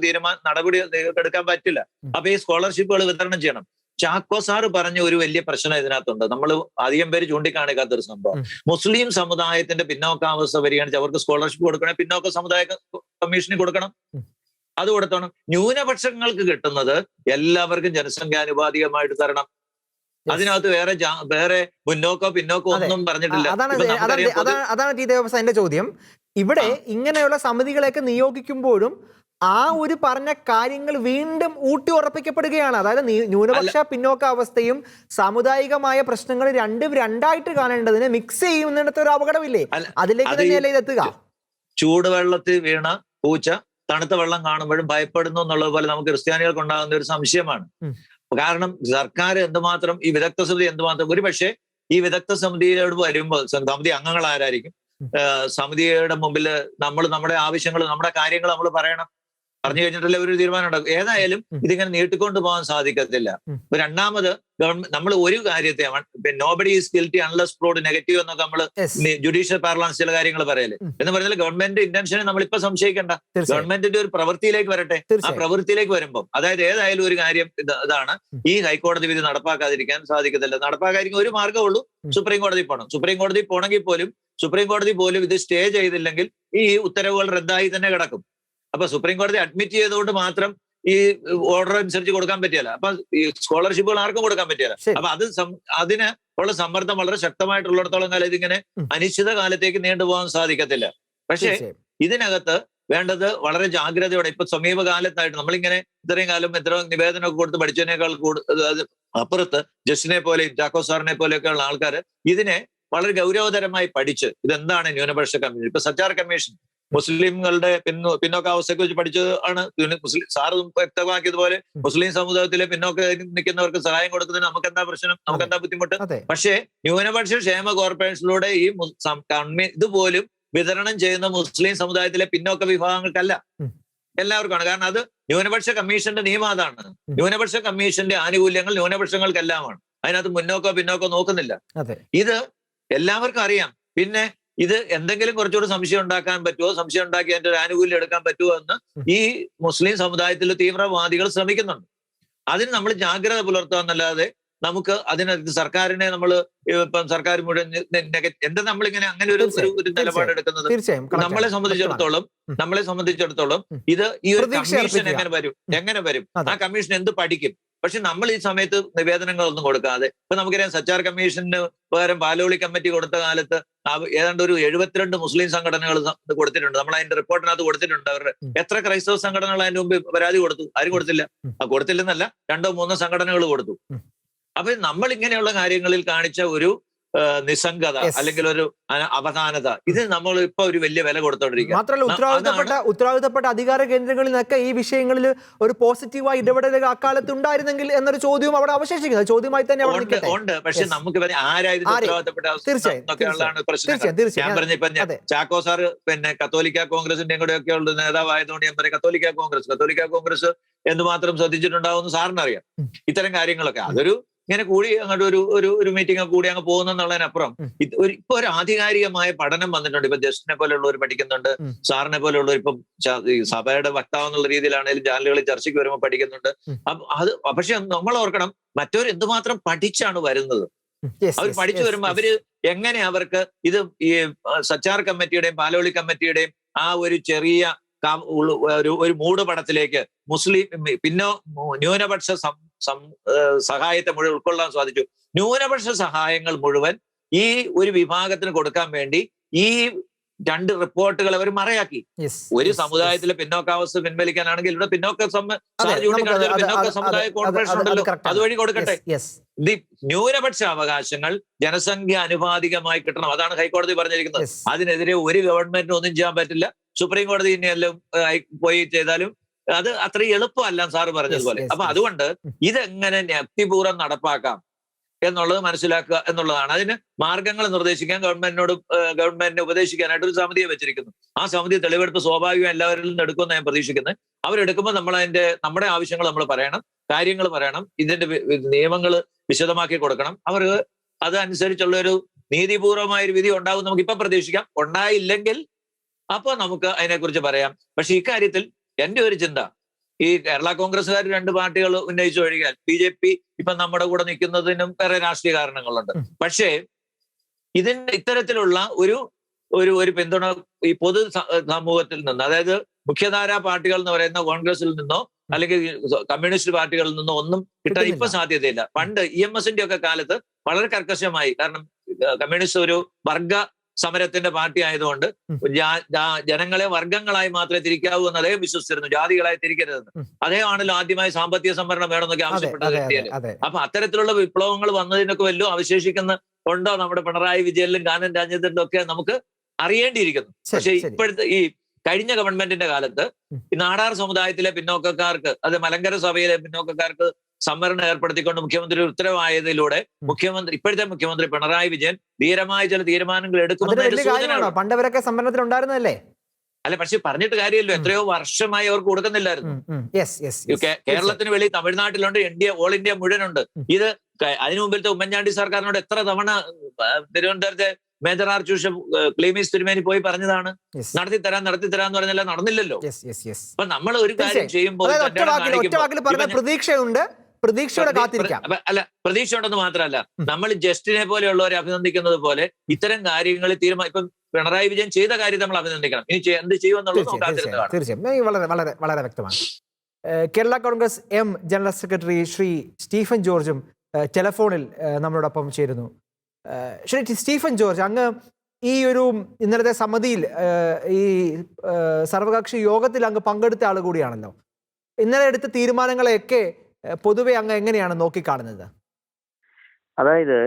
നടപടി എടുക്കാൻ പറ്റില്ല. അപ്പൊ ഈ സ്കോളർഷിപ്പുകൾ വിതരണം ചെയ്യണം. ചാക്കോ സാറ് പറഞ്ഞ ഒരു വലിയ പ്രശ്നം ഇതിനകത്തുണ്ട്, നമ്മൾ അധികം പേര് ചൂണ്ടിക്കാണിക്കാത്ത ഒരു സംഭവം. മുസ്ലിം സമുദായത്തിന്റെ പിന്നോക്കാവസ്ഥ പരിഗണിച്ച് അവർക്ക് സ്കോളർഷിപ്പ് കൊടുക്കണേ, പിന്നോക്ക സമുദായ കമ്മീഷന് കൊടുക്കണം, അത് കൊടുത്തോണം. ന്യൂനപക്ഷങ്ങൾക്ക് കിട്ടുന്നത് എല്ലാവർക്കും ജനസംഖ്യാനുപാതികമായിട്ട് തരണം. അതിനകത്ത് വേറെ മുന്നോക്കോ പിന്നോക്കോ ഒന്നും പറഞ്ഞിട്ടില്ല. അതാണ് ടി ദേവപ്രസാദിന്റെ ചോദ്യം. ഇവിടെ ഇങ്ങനെയുള്ള സമിതികളെയൊക്കെ നിയോഗിക്കുമ്പോഴും ആ ഒരു പറഞ്ഞ കാര്യങ്ങൾ വീണ്ടും ഊട്ടി ഉറപ്പിക്കപ്പെടുകയാണ്. അതായത് ന്യൂനപക്ഷ പിന്നോക്കാവസ്ഥയും സാമുദായികമായ പ്രശ്നങ്ങൾ രണ്ടായിട്ട് കാണേണ്ടതിന് മിക്സ് ചെയ്യുന്നിടത്ത് ഒരു അപകടമില്ലേ? അതിലേക്ക് തന്നെയല്ലേ ഇതെത്തുക? ചൂടുവെള്ളത്തിൽ വീണ പൂച്ച തണുത്ത വെള്ളം കാണുമ്പോഴും ഭയപ്പെടുന്നു എന്നുള്ളത് പോലെ നമുക്ക് ക്രിസ്ത്യാനികൾക്ക് ഉണ്ടാകുന്ന ഒരു സംശയമാണ്. കാരണം സർക്കാർ എന്തുമാത്രം, ഈ വിദഗ്ധ സമിതി എന്തുമാത്രം, ഒരു പക്ഷേ ഈ വിദഗ്ധ സമിതിയോട് വരുമ്പോൾ സമിതി അംഗങ്ങൾ ആരായിരിക്കും, സമിതിയുടെ മുമ്പിൽ നമ്മൾ നമ്മുടെ ആവശ്യങ്ങൾ, നമ്മുടെ കാര്യങ്ങൾ നമ്മൾ പറഞ്ഞു കഴിഞ്ഞിട്ടല്ലേ ഒരു തീരുമാനം ഉണ്ടാകും. ഏതായാലും ഇതിങ്ങനെ നീട്ടിക്കൊണ്ട് പോകാൻ സാധിക്കത്തില്ല. രണ്ടാമത് ഗവൺമെന്റ്, നമ്മൾ ഒരു കാര്യത്തെ nobody is guilty unless proved negative എന്നൊക്കെ നമ്മൾ ജുഡീഷ്യൽ പാർലൻസ് ചില കാര്യങ്ങൾ പറയല് എന്ന് പറഞ്ഞാൽ ഗവൺമെന്റ് ഇന്റൻഷനെ നമ്മളിപ്പോ സംശയിക്കേണ്ട. ഗവൺമെന്റിന്റെ ഒരു പ്രവൃത്തിയിലേക്ക് വരട്ടെ. ആ പ്രവൃത്തിയിലേക്ക് വരുമ്പോൾ, അതായത് ഏതായാലും ഒരു കാര്യം ഇതാണ്, ഈ ഹൈക്കോടതി വിധി നടപ്പാക്കാതിരിക്കാൻ സാധിക്കത്തില്ല. നടപ്പാക്കാതിരിക്കാൻ ഒരു മാർഗ്ഗമുള്ളൂ, സുപ്രീം കോടതി പോകണം. സുപ്രീം കോടതി പോകണമെങ്കിൽ പോലും സുപ്രീം കോടതി പോലും ഇത് സ്റ്റേ ചെയ്തില്ലെങ്കിൽ ഈ ഉത്തരവുകൾ റദ്ദായി തന്നെ കിടക്കും. അപ്പൊ സുപ്രീം കോടതി അഡ്മിറ്റ് ചെയ്തുകൊണ്ട് മാത്രം ഈ ഓർഡർ അനുസരിച്ച് കൊടുക്കാൻ പറ്റില്ല. അപ്പൊ ഈ സ്കോളർഷിപ്പുകൾ ആർക്കും കൊടുക്കാൻ പറ്റില്ല. അപ്പൊ അതിന് ഉള്ള സമ്മർദ്ദം വളരെ ശക്തമായിട്ടുള്ളിടത്തോളം കാലം ഇതിങ്ങനെ അനിശ്ചിത കാലത്തേക്ക് നീണ്ടുപോകാൻ സാധിക്കത്തില്ല. പക്ഷേ ഇതിനകത്ത് വേണ്ടത് വളരെ ജാഗ്രതയോടെ, ഇപ്പൊ സമീപകാലത്തായിട്ട് നമ്മളിങ്ങനെ ഇത്രയും കാലം എത്ര നിവേദനമൊക്കെ കൊടുത്ത് പഠിച്ചതിനേക്കാൾ അപ്പുറത്ത് ജസ്റ്റിനെ പോലെയും ചാക്കോ സാറിനെ പോലെയൊക്കെ ഉള്ള ആൾക്കാർ ഇതിനെ വളരെ ഗൗരവതരമായി പഠിച്ച് ഇതെന്താണ് ന്യൂനപക്ഷ കമ്മീഷൻ, ഇപ്പൊ സച്ചാർ കമ്മീഷൻ മുസ്ലിങ്ങളുടെ പിന്നോക്കാവസ്ഥയെ കുറിച്ച് പഠിച്ചത് ആണ്. സാറ് വ്യക്തമാക്കിയതുപോലെ മുസ്ലിം സമുദായത്തിലെ പിന്നോക്ക നിൽക്കുന്നവർക്ക് സഹായം കൊടുക്കുന്നതിന് നമുക്കെന്താ പ്രശ്നം, നമുക്കെന്താ ബുദ്ധിമുട്ട്? പക്ഷേ ന്യൂനപക്ഷ ക്ഷേമ കോർപ്പറേഷനിലൂടെ ഈ ഇതുപോലും വിതരണം ചെയ്യുന്ന മുസ്ലിം സമുദായത്തിലെ പിന്നോക്ക വിഭാഗങ്ങൾക്കല്ല, എല്ലാവർക്കാണ്. കാരണം അത് ന്യൂനപക്ഷ കമ്മീഷന്റെ നിയമം അതാണ്. ന്യൂനപക്ഷ കമ്മീഷന്റെ ആനുകൂല്യങ്ങൾ ന്യൂനപക്ഷങ്ങൾക്കെല്ലാമാണ്. അതിനകത്ത് മുന്നോക്കോ പിന്നോക്കോ നോക്കുന്നില്ല. ഇത് എല്ലാവർക്കും അറിയാം. പിന്നെ ഇത് എന്തെങ്കിലും കുറച്ചുകൂടി സംശയം ഉണ്ടാക്കാൻ പറ്റുമോ, സംശയം ഉണ്ടാക്കി അതിന്റെ ഒരു ആനുകൂല്യം എടുക്കാൻ പറ്റുമോ എന്ന് ഈ മുസ്ലിം സമുദായത്തിലെ തീവ്രവാദികൾ ശ്രമിക്കുന്നുണ്ട്. അതിന് നമ്മൾ ജാഗ്രത പുലർത്താന്നല്ലാതെ നമുക്ക് അതിനകത്ത് സർക്കാരിനെ നമ്മൾ ഇപ്പം സർക്കാർ മുഴുവൻ എന്താ നമ്മളിങ്ങനെ അങ്ങനെ ഒരു നിലപാടെടുക്കുന്നത്? നമ്മളെ സംബന്ധിച്ചിടത്തോളം ഇത് ഈ ഒരു കമ്മീഷൻ എങ്ങനെ വരും, ആ കമ്മീഷൻ എന്ത് പഠിക്കും? പക്ഷെ നമ്മൾ ഈ സമയത്ത് നിവേദനങ്ങളൊന്നും കൊടുക്കാതെ, ഇപ്പൊ നമുക്കറിയാം സച്ചാർ കമ്മീഷന് പകരം പാലോളി കമ്മിറ്റി കൊടുത്ത കാലത്ത് ഏതാണ്ട് ഒരു 72 മുസ്ലിം സംഘടനകൾ കൊടുത്തിട്ടുണ്ട്. നമ്മൾ അതിന്റെ റിപ്പോർട്ടിനകത്ത് കൊടുത്തിട്ടുണ്ട്. അവരുടെ എത്ര ക്രൈസ്തവ സംഘടനകൾ അതിന് മുമ്പ് പരാതി കൊടുത്തു? ആരും കൊടുത്തില്ല. കൊടുത്തില്ലെന്നല്ല, 2-3 സംഘടനകൾ കൊടുത്തു. അപ്പൊ നമ്മൾ ഇങ്ങനെയുള്ള കാര്യങ്ങളിൽ കാണിച്ച ഒരു നിസ്സംഗത Yes. അല്ലെങ്കിൽ ഒരു അവധാനത, ഇത് നമ്മൾ ഇപ്പൊ ഒരു വലിയ വില കൊടുത്തോണ്ടിരിക്കുക. മാത്രമല്ല ഉത്തരവാദിത്തപ്പെട്ട അധികാര കേന്ദ്രങ്ങളിൽ നിന്നൊക്കെ ഈ വിഷയങ്ങളിൽ ഒരു പോസിറ്റീവായി ഇടപെടലുകൾ അക്കാലത്ത് ഉണ്ടായിരുന്നെങ്കിൽ എന്നൊരു ചോദ്യവും അവിടെ അവശേഷിക്കുന്നത് ചോദ്യമായി തന്നെ അവിടെ നിൽക്കട്ടെ. ഉണ്ട്. പക്ഷെ നമുക്ക് ആരായിരുന്നു ഉത്തരവാദിത്തപ്പെട്ട എന്നൊക്കെയുള്ളതാണ് പ്രശ്നം. ഞാൻ പറഞ്ഞ ഇപ്പൊ ചാക്കോ സാറ് പിന്നെ കത്തോലിക്ക കോൺഗ്രസിന്റെ കൂടെ ഒക്കെ ഉള്ള നേതാവായതുകൊണ്ട് ഞാൻ പറയാം, കത്തോലിക്ക കോൺഗ്രസ് എന്തുമാത്രം ശ്രദ്ധിച്ചിട്ടുണ്ടാവും സാറിനറിയാം. ഇത്തരം കാര്യങ്ങളൊക്കെ അതൊരു ഇങ്ങനെ കൂടി അങ്ങോട്ട് ഒരു മീറ്റിംഗ് കൂടി അങ്ങ് പോകുന്നതിനപ്പുറം ഇപ്പൊ ഒരു ആധികാരികമായ പഠനം വന്നിട്ടുണ്ട്. ഇപ്പൊ ജസ്റ്റിനെ പോലെയുള്ളവർ പഠിക്കുന്നുണ്ട്, സാറിനെ പോലെയുള്ളവർ ഇപ്പം സഭയുടെ വക്താവെന്നുള്ള രീതിയിലാണെങ്കിലും ചാനലുകളിൽ ചർച്ചയ്ക്ക് വരുമ്പോൾ പഠിക്കുന്നുണ്ട്. അത് പക്ഷെ നമ്മൾ ഓർക്കണം, മറ്റവർ എന്തുമാത്രം പഠിച്ചാണ് വരുന്നത്. അവർ പഠിച്ചു വരുമ്പോ അവര് എങ്ങനെ അവർക്ക് ഇത് ഈ സച്ചാർ കമ്മിറ്റിയുടെയും പാലോളി കമ്മിറ്റിയുടെയും ആ ഒരു ചെറിയ ഒരു മൂടുപടത്തിലേക്ക് മുസ്ലിം ന്യൂനപക്ഷ സഹായത്തെ മുഴുവൻ ഉൾക്കൊള്ളാൻ സാധിച്ചു. ന്യൂനപക്ഷ സഹായങ്ങൾ മുഴുവൻ ഈ ഒരു വിഭാഗത്തിന് കൊടുക്കാൻ വേണ്ടി ഈ 2 റിപ്പോർട്ടുകൾ അവർ മറയാക്കി. ഒരു സമുദായത്തിലെ പിന്നോക്കാവസ്ഥ പിൻവലിക്കാനാണെങ്കിൽ ഇവിടെ പിന്നോക്ക സമുദായ കോർപ്പറേഷൻ ഉണ്ടല്ലോ, അതുവഴി കൊടുക്കട്ടെ. ഈ ന്യൂനപക്ഷ അവകാശങ്ങൾ ജനസംഖ്യ അനുപാതികമായി കിട്ടണം. അതാണ് ഹൈക്കോടതി പറഞ്ഞിരിക്കുന്നത്. അതിനെതിരെ ഒരു ഗവൺമെന്റിന് ഒന്നും ചെയ്യാൻ പറ്റില്ല. സുപ്രീം കോടതി ഇനിയെല്ലാം പോയി ചെയ്താലും അത് അത്ര എളുപ്പമല്ല സാറ് പറഞ്ഞതുപോലെ. അപ്പൊ അതുകൊണ്ട് ഇതെങ്ങനെ യുക്തിപൂർവ്വം നടപ്പാക്കാം എന്നുള്ളത് മനസ്സിലാക്കുക എന്നുള്ളതാണ്. അതിന് മാർഗങ്ങൾ നിർദ്ദേശിക്കാൻ ഗവൺമെന്റിനെ ഉപദേശിക്കാനായിട്ട് ഒരു സമിതിയെ വെച്ചിരിക്കുന്നു. ആ സമിതി തെളിവെടുപ്പ് സ്വാഭാവികം എല്ലാവരിൽ നിന്ന് എടുക്കുമെന്ന് ഞാൻ പ്രതീക്ഷിക്കുന്നത്. അവരെടുക്കുമ്പോൾ നമ്മുടെ ആവശ്യങ്ങൾ നമ്മൾ പറയണം, കാര്യങ്ങൾ പറയണം, ഇതിന്റെ നിയമങ്ങൾ വിശദമാക്കി കൊടുക്കണം. അവർ അതനുസരിച്ചുള്ള ഒരു നീതിപൂർവമായ ഒരു വിധി ഉണ്ടാവും നമുക്ക് ഇപ്പം പ്രതീക്ഷിക്കാം. ഉണ്ടായില്ലെങ്കിൽ അപ്പൊ നമുക്ക് അതിനെക്കുറിച്ച് പറയാം. പക്ഷെ ഇക്കാര്യത്തിൽ എന്റെ ഒരു ചിന്ത, ഈ കേരള കോൺഗ്രസ്സുകാർ 2 പാർട്ടികൾ ഉന്നയിച്ചു കഴിഞ്ഞാൽ BJP ഇപ്പൊ നമ്മുടെ കൂടെ നിൽക്കുന്നതിനും വേറെ രാഷ്ട്രീയ കാരണങ്ങളുണ്ട്. പക്ഷേ ഇത്തരത്തിലുള്ള ഒരു പിന്തുണ ഈ പൊതു സമൂഹത്തിൽ നിന്ന്, അതായത് മുഖ്യധാരാ പാർട്ടികൾ എന്ന് പറയുന്ന കോൺഗ്രസിൽ നിന്നോ അല്ലെങ്കിൽ കമ്മ്യൂണിസ്റ്റ് പാർട്ടികളിൽ നിന്നോ ഒന്നും കിട്ടാൻ ഇപ്പൊ സാധ്യതയില്ല. പണ്ട് EMSന്റെ ഒക്കെ കാലത്ത് വളരെ കർക്കശമായി, കാരണം കമ്മ്യൂണിസ്റ്റ് ഒരു വർഗ സമരത്തിന്റെ പാർട്ടി ആയതുകൊണ്ട് ജനങ്ങളെ വർഗങ്ങളായി മാത്രമേ തിരിക്കാവൂ എന്ന് അദ്ദേഹം വിശ്വസിച്ചിരുന്നു, ജാതികളായി തിരിക്കരുതെന്ന്. അദ്ദേഹമാണല്ലോ ആദ്യമായി സാമ്പത്തിക സംവരണം വേണമെന്നൊക്കെ ആവശ്യപ്പെട്ടത് ഇന്ത്യയിൽ. അപ്പൊ അത്തരത്തിലുള്ള വിപ്ലവങ്ങൾ വന്നതിനൊക്കെ വല്ലതും അവശേഷിക്കുന്നുണ്ടോ നമ്മുടെ പിണറായി വിജയനിലും കാനൻ രാജ്യത്തിലും ഒക്കെ നമുക്ക് അറിയേണ്ടിയിരിക്കുന്നു. പക്ഷെ ഇപ്പോഴത്തെ ഈ കഴിഞ്ഞ ഗവൺമെന്റിന്റെ കാലത്ത് ഈ നാടാർ സമുദായത്തിലെ പിന്നോക്കക്കാർക്ക്, അത് മലങ്കര സഭയിലെ പിന്നോക്കക്കാർക്ക് സംവരണം ഏർപ്പെടുത്തിക്കൊണ്ട് മുഖ്യമന്ത്രി ഉത്തരവായതിലൂടെ ഇപ്പോഴത്തെ മുഖ്യമന്ത്രി പിണറായി വിജയൻ ധീരമായ ചില തീരുമാനങ്ങൾ എടുക്കുമെന്ന് പണ്ടവരൊക്കെ സംവരണത്തിൽ ഉണ്ടായിരുന്നല്ലേ? അല്ല, പക്ഷെ പറഞ്ഞിട്ട് കാര്യമല്ലോ, എത്രയോ വർഷമായി അവർക്ക് കൊടുക്കുന്നില്ലായിരുന്നു. കേരളത്തിന് വെളി തമിഴ്നാട്ടിലുണ്ട്, ഓൾ ഇന്ത്യ മുഴുവനുണ്ട്. ഇത് അതിനു മുമ്പിലത്തെ ഉമ്മൻചാണ്ടി സർക്കാരിനോട് എത്ര തവണ തിരുവനന്തപുരത്തെ മേജർ ആർച്ച് ബിഷപ്പ് ക്ലീമീസ് തിരുമേനി പോയി പറഞ്ഞതാണ്, നടത്തിത്തരാന്ന് പറഞ്ഞാൽ നടന്നില്ലല്ലോ. അപ്പൊ നമ്മൾ ഒരു കാര്യം ചെയ്യുമ്പോൾ അല്ല, പ്രതീക്ഷ ഉണ്ടെന്ന് മാത്രമല്ല, നമ്മൾ ജസ്റ്റിനെ പോലെയുള്ളവരെ അഭിനന്ദിക്കുന്നത് പോലെ ഇത്തരം കാര്യങ്ങളിൽ ഇപ്പം പിണറായി വിജയൻ ചെയ്ത കാര്യം നമ്മൾ അഭിനന്ദിക്കണം. ഇനി എന്ത് ചെയ്യുമെന്നുള്ളത് തീർച്ചയായും വളരെ വളരെ വ്യക്തമാണ്. കേരള കോൺഗ്രസ് ജനറൽ സെക്രട്ടറി ശ്രീ സ്റ്റീഫൻ ജോർജും ടെലഫോണിൽ നമ്മളോടൊപ്പം ചേരുന്നു. ശ്രീ സ്റ്റീഫൻ ജോർജ്, അങ്ങ് ഈ ഒരു ഇന്നലത്തെ സമിതിയിൽ ഈ സർവകക്ഷി യോഗത്തിൽ അങ്ങ് പങ്കെടുത്ത ആൾ കൂടിയാണല്ലോ. ഇന്നലെ എടുത്ത തീരുമാനങ്ങളെയൊക്കെ പൊതുവെ അങ്ങ് എങ്ങനെയാണ് നോക്കിക്കാണുന്നത്? അതായത്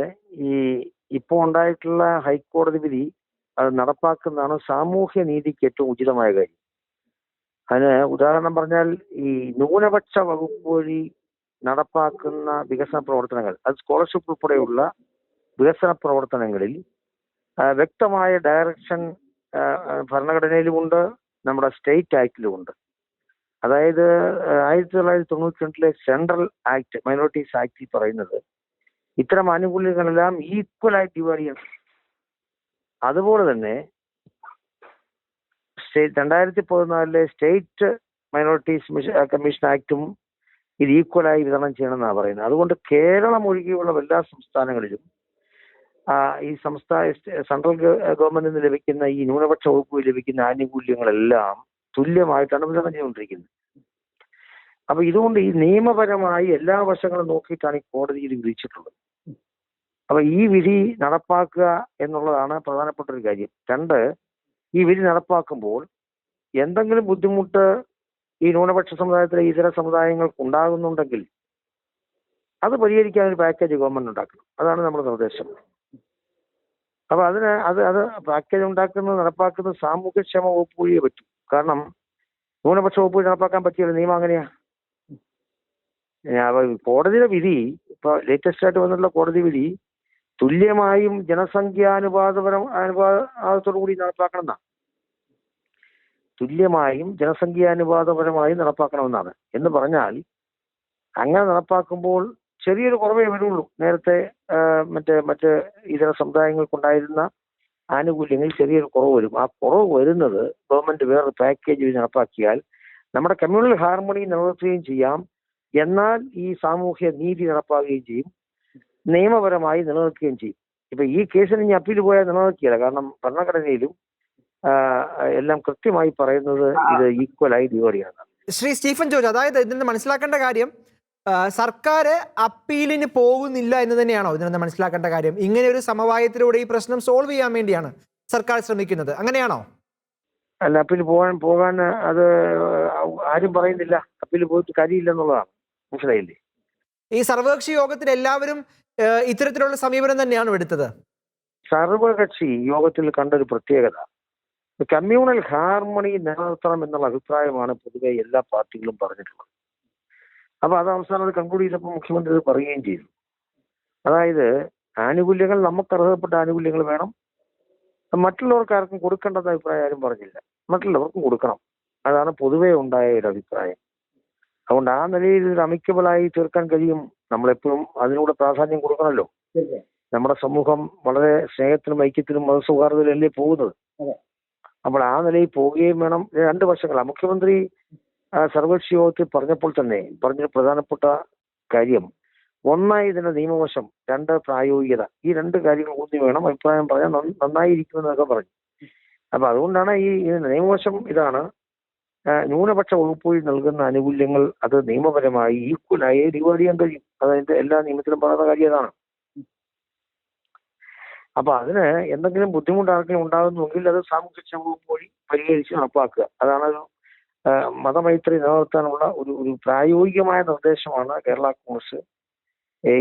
ഇപ്പോൾ ഉണ്ടായിട്ടുള്ള ഹൈക്കോടതി വിധി അത് നടപ്പാക്കുന്നതാണ് സാമൂഹ്യ നീതിക്ക് ഏറ്റവും ഉചിതമായ കാര്യം. അതിന് ഉദാഹരണം പറഞ്ഞാൽ ഈ ന്യൂനപക്ഷ വകുപ്പ് വഴി നടപ്പാക്കുന്ന വികസന പ്രവർത്തനങ്ങൾ, അത് സ്കോളർഷിപ്പ് ഉൾപ്പെടെയുള്ള വികസന പ്രവർത്തനങ്ങളിൽ വ്യക്തമായ ഡയറക്ഷൻ ഭരണഘടനയിലുമുണ്ട്, നമ്മുടെ സ്റ്റേറ്റ് ആക്ടിലുമുണ്ട്. അതായത് 1992 സെൻട്രൽ ആക്ട്, മൈനോറിറ്റീസ് ആക്ടിൽ പറയുന്നത് ഇത്തരം ആനുകൂല്യങ്ങളെല്ലാം ഈക്വലായി ഡിവൈഡ് ചെയ്യണം. അതുപോലെ തന്നെ 2014 സ്റ്റേറ്റ് മൈനോറിറ്റീസ് കമ്മീഷൻ ആക്ടും ഇത് ഈക്വലായി വിതരണം ചെയ്യണമെന്നാണ് പറയുന്നത്. അതുകൊണ്ട് കേരളം ഒഴികെയുള്ള എല്ലാ സംസ്ഥാനങ്ങളിലും ഈ സെൻട്രൽ ഗവൺമെന്റിൽ നിന്ന് ലഭിക്കുന്ന ഈ ന്യൂനപക്ഷ വകുപ്പ് ലഭിക്കുന്ന ആനുകൂല്യങ്ങളെല്ലാം തുല്യമായിട്ടാണ് വിതരണം ചെയ്തുകൊണ്ടിരിക്കുന്നത്. അപ്പൊ ഇതുകൊണ്ട് ഈ നിയമപരമായി എല്ലാ വശങ്ങളും നോക്കിയിട്ടാണ് ഈ കോടതിയിൽ വിധിച്ചിട്ടുള്ളത്. അപ്പൊ ഈ വിധി നടപ്പാക്കുക എന്നുള്ളതാണ് പ്രധാനപ്പെട്ട ഒരു കാര്യം. 2, ഈ വിധി നടപ്പാക്കുമ്പോൾ എന്തെങ്കിലും ബുദ്ധിമുട്ട് ഈ ന്യൂനപക്ഷ സമുദായത്തിലെ ഇതര സമുദായങ്ങൾക്ക് ഉണ്ടാകുന്നുണ്ടെങ്കിൽ അത് പരിഹരിക്കാൻ ഒരു പാക്കേജ് ഗവൺമെന്റ് ഉണ്ടാക്കണം. അതാണ് നമ്മുടെ നിർദ്ദേശം. അപ്പൊ അത് പാക്കേജ് ഉണ്ടാക്കുന്നത് നടപ്പാക്കുന്നത് സാമൂഹ്യക്ഷേമ വകുപ്പ് വഴിയേ പറ്റൂ. കാരണം ന്യൂനപക്ഷ വകുപ്പ് വഴി നടപ്പാക്കാൻ പറ്റിയല്ലോ, നിയമം അങ്ങനെയാ. കോടതിയുടെ വിധി, ഇപ്പൊ ലേറ്റസ്റ്റ് ആയിട്ട് വന്നിട്ടുള്ള കോടതി വിധി തുല്യമായും അനുപാതത്തോടു കൂടി നടപ്പാക്കണം എന്നാണ്. തുല്യമായും ജനസംഖ്യാനുപാതപരമായി നടപ്പാക്കണമെന്നാണ്. എന്ന് പറഞ്ഞാൽ അങ്ങനെ നടപ്പാക്കുമ്പോൾ ചെറിയൊരു കുറവേ വരുള്ളൂ. നേരത്തെ മറ്റ് ഇതര സമുദായങ്ങൾക്കുണ്ടായിരുന്ന ആനുകൂല്യങ്ങളിൽ ചെറിയൊരു കുറവ് വരും. ആ കുറവ് വരുന്നത് ഗവൺമെന്റ് വേറൊരു പാക്കേജ് നടപ്പാക്കിയാൽ നമ്മുടെ കമ്മ്യൂണൽ ഹാർമണി നിലനിർത്തുകയും ചെയ്യാം, എന്നാൽ ഈ സാമൂഹ്യ നീതി നടപ്പാക്കുകയും ചെയ്യും, നിയമപരമായി നിലനിൽക്കുകയും ചെയ്യും. ഇപ്പൊ ഈ കേസിന് ഇനി അപ്പീൽ പോയാൽ നിലനിൽക്കില്ല. കാരണം ഭരണഘടനയിലും എല്ലാം കൃത്യമായി പറയുന്നത് ഇത് ഈക്വലായി ഡിവൈഡ് ചെയ്യണം. ശ്രീ സ്റ്റീഫൻ ജോർജ്, അതായത് ഇതിൽ നിന്ന് മനസ്സിലാക്കേണ്ട കാര്യം സർക്കാർ അപ്പീലിന് പോകുന്നില്ല എന്ന് തന്നെയാണോ ഇതിൽ നിന്ന് മനസ്സിലാക്കേണ്ട കാര്യം? ഇങ്ങനെ ഒരു സമവായത്തിലൂടെ ഈ പ്രശ്നം സോൾവ് ചെയ്യാൻ വേണ്ടിയാണ് സർക്കാർ ശ്രമിക്കുന്നത്, അങ്ങനെയാണോ? അല്ല, അപ്പീൽ പോകാൻ അത് ആരും പറയുന്നില്ല. അപ്പീൽ പോയിട്ട് കാര്യമില്ലെന്നുള്ളതാണ്. മനസ്സിലായില്ലേ? ഈ സർവകക്ഷി യോഗത്തിൽ എല്ലാവരും ഇത്തരത്തിലുള്ള സമീപനം തന്നെയാണ് എടുത്തത്. സർവകക്ഷി യോഗത്തിൽ കണ്ടൊരു പ്രത്യേകത, കമ്മ്യൂണൽ ഹാർമണി നിലനിർത്തണം എന്നുള്ള അഭിപ്രായമാണ് പൊതുവെ എല്ലാ പാർട്ടികളും പറഞ്ഞിട്ടുള്ളത്. അപ്പൊ അത് അവസാനം അത് കൺക്ലൂഡ് ചെയ്തപ്പോൾ മുഖ്യമന്ത്രി അത് പറയുകയും ചെയ്തു. അതായത് ആനുകൂല്യങ്ങൾ, നമുക്ക് അർഹതപ്പെട്ട ആനുകൂല്യങ്ങൾ വേണം, മറ്റുള്ളവർക്ക് ആർക്കും കൊടുക്കേണ്ടത് അഭിപ്രായം ആരും പറഞ്ഞില്ല. മറ്റുള്ളവർക്കും കൊടുക്കണം, അതാണ് പൊതുവെ ഉണ്ടായ ഒരു അഭിപ്രായം. അതുകൊണ്ട് ആ നിലയിൽ ഒരു അമിക്കബിളായി തീർക്കാൻ കഴിയും. നമ്മളെപ്പോഴും അതിനൂടെ പ്രാധാന്യം കൊടുക്കണമല്ലോ. നമ്മുടെ സമൂഹം വളരെ സ്നേഹത്തിനും ഐക്യത്തിനും മതസൗഹാർദ്ദത്തിലും അല്ലേ പോകുന്നത്. അപ്പോൾ ആ നിലയിൽ പോവുകയും വേണം. 2 വർഷങ്ങളാണ് മുഖ്യമന്ത്രി സർവകക്ഷി യോഗത്തിൽ പറഞ്ഞപ്പോൾ തന്നെ പറഞ്ഞൊരു പ്രധാനപ്പെട്ട കാര്യം, 1 ഇതിന്റെ നിയമവശം, 2 പ്രായോഗികത. ഈ 2 കാര്യങ്ങൾ ഊന്നി വേണം അഭിപ്രായം പറയാൻ, നന്നായിരിക്കുമെന്നൊക്കെ പറഞ്ഞു. അപ്പൊ അതുകൊണ്ടാണ് ഈ നിയമവശം ഇതാണ്, ന്യൂനപക്ഷ വകുപ്പ് വഴി നൽകുന്ന ആനുകൂല്യങ്ങൾ അത് നിയമപരമായി ഈക്വലായി ഡിവൈഡ് ചെയ്യാൻ കഴിയും. അതതിന്റെ എല്ലാ നിയമത്തിലും പറയുന്ന കാര്യം അതാണ്. അപ്പൊ അതിന് എന്തെങ്കിലും ബുദ്ധിമുട്ട് ആർക്കെങ്കിലും ഉണ്ടാകുന്നുവെങ്കിൽ അത് സാമൂഹ്യക്ഷേമ വകുപ്പ് വഴി പരിഹരിച്ച് നടപ്പാക്കുക. അതാണ് ഒരു മതമൈത്രി നിലനിർത്താനുള്ള ഒരു പ്രായോഗികമായ നിർദ്ദേശമാണ് കേരള കോൺഗ്രസ്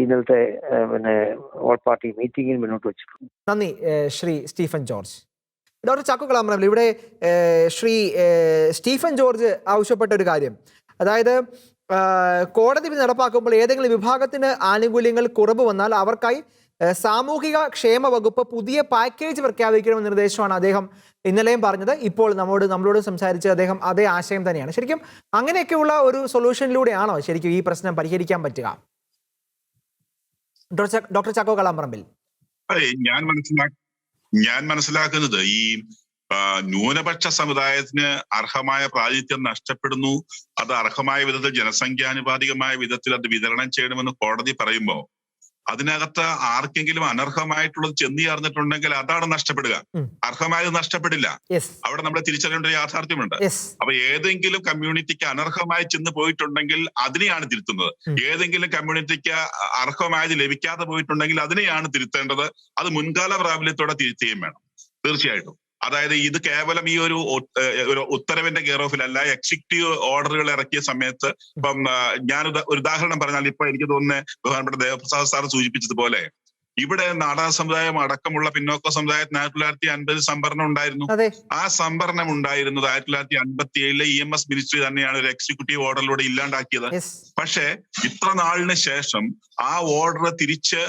ഇന്നലത്തെ ഓൾ പാർട്ടി മീറ്റിംഗിൽ മുന്നോട്ട് വെച്ചിട്ടുണ്ട്. നന്ദി ശ്രീ സ്റ്റീഫൻ ജോർജ്. ഡോക്ടർ ചാക്കോ കളമരത്തിൽ, ഇവിടെ ശ്രീ സ്റ്റീഫൻ ജോർജ് ആവശ്യപ്പെട്ട ഒരു കാര്യം, അതായത് കോടതി വിധി നടപ്പാക്കുമ്പോൾ ഏതെങ്കിലും വിഭാഗത്തിന് ആനുകൂല്യങ്ങൾ കുറവ് വന്നാൽ അവർക്കായി സാമൂഹിക ക്ഷേമ വകുപ്പ് പുതിയ പാക്കേജ് പ്രഖ്യാപിക്കണമെന്ന നിർദ്ദേശമാണ് അദ്ദേഹം ഇന്നലെയും പറഞ്ഞത്. ഇപ്പോൾ നമ്മളോട് സംസാരിച്ച് അദ്ദേഹം അതേ ആശയം തന്നെയാണ്. ശരിക്കും അങ്ങനെയൊക്കെയുള്ള ഒരു സൊല്യൂഷനിലൂടെയാണോ ശരിക്കും ഈ പ്രശ്നം പരിഹരിക്കാൻ പറ്റുക? ഡോക്ടർ ചാക്കോ കളമറമ്പിൽ, ഞാൻ മനസ്സിലാക്കുന്നത് ഈ ന്യൂനപക്ഷ സമുദായത്തിന് അർഹമായ പ്രാതിനിധ്യം നഷ്ടപ്പെടുന്നു, അത് അർഹമായ വിധത്തിൽ ജനസംഖ്യാനുപാതികമായ വിധത്തിൽ അത് വിതരണം ചെയ്യണമെന്ന് കോടതി പറയുമ്പോൾ അതിനകത്ത് ആർക്കെങ്കിലും അനർഹമായിട്ടുള്ളത് ചെന്ന് ചേർന്നിട്ടുണ്ടെങ്കിൽ അതാണ് നഷ്ടപ്പെടുക, അർഹമായത് നഷ്ടപ്പെടില്ല. അവിടെ നമ്മൾ തിരിച്ചറിയേണ്ട ഒരു യാഥാർത്ഥ്യമുണ്ട്. അപ്പൊ ഏതെങ്കിലും കമ്മ്യൂണിറ്റിക്ക് അനർഹമായി ചെന്ന് പോയിട്ടുണ്ടെങ്കിൽ അതിനെയാണ് തിരുത്തുന്നത്. ഏതെങ്കിലും കമ്മ്യൂണിറ്റിക്ക് അർഹമായത് ലഭിക്കാതെ പോയിട്ടുണ്ടെങ്കിൽ അതിനെയാണ് തിരുത്തേണ്ടത്. അത് മുൻകാല പ്രാബല്യത്തോടെ തിരുത്തുകയും വേണം തീർച്ചയായിട്ടും. അതായത് ഇത് കേവലം ഈ ഒരു ഉത്തരവിന്റെ കെയർ ഓഫിലല്ല, എക്സിക്യൂട്ടീവ് ഓർഡറുകൾ ഇറക്കിയ സമയത്ത് ഇപ്പം ഞാൻ ഒരു ഉദാഹരണം പറഞ്ഞാൽ, ഇപ്പൊ എനിക്ക് തോന്നുന്നത് ബഹുമാനപ്പെട്ട ദേവപ്രസാദ് സാർ സൂചിപ്പിച്ചതുപോലെ ഇവിടെ നാടാ സമുദായം അടക്കമുള്ള പിന്നോക്ക സമുദായത്തിന് 1950 സംവരണം ഉണ്ടായിരുന്നു. ആ സംവരണം ഉണ്ടായിരുന്നത് 1957 EMS മിനിസ്ട്രി തന്നെയാണ് ഒരു എക്സിക്യൂട്ടീവ് ഓർഡറിലൂടെ ഇല്ലാണ്ടാക്കിയത്. പക്ഷെ ഇത്ര നാളിന് ശേഷം ആ ഓർഡർ തിരിച്ച്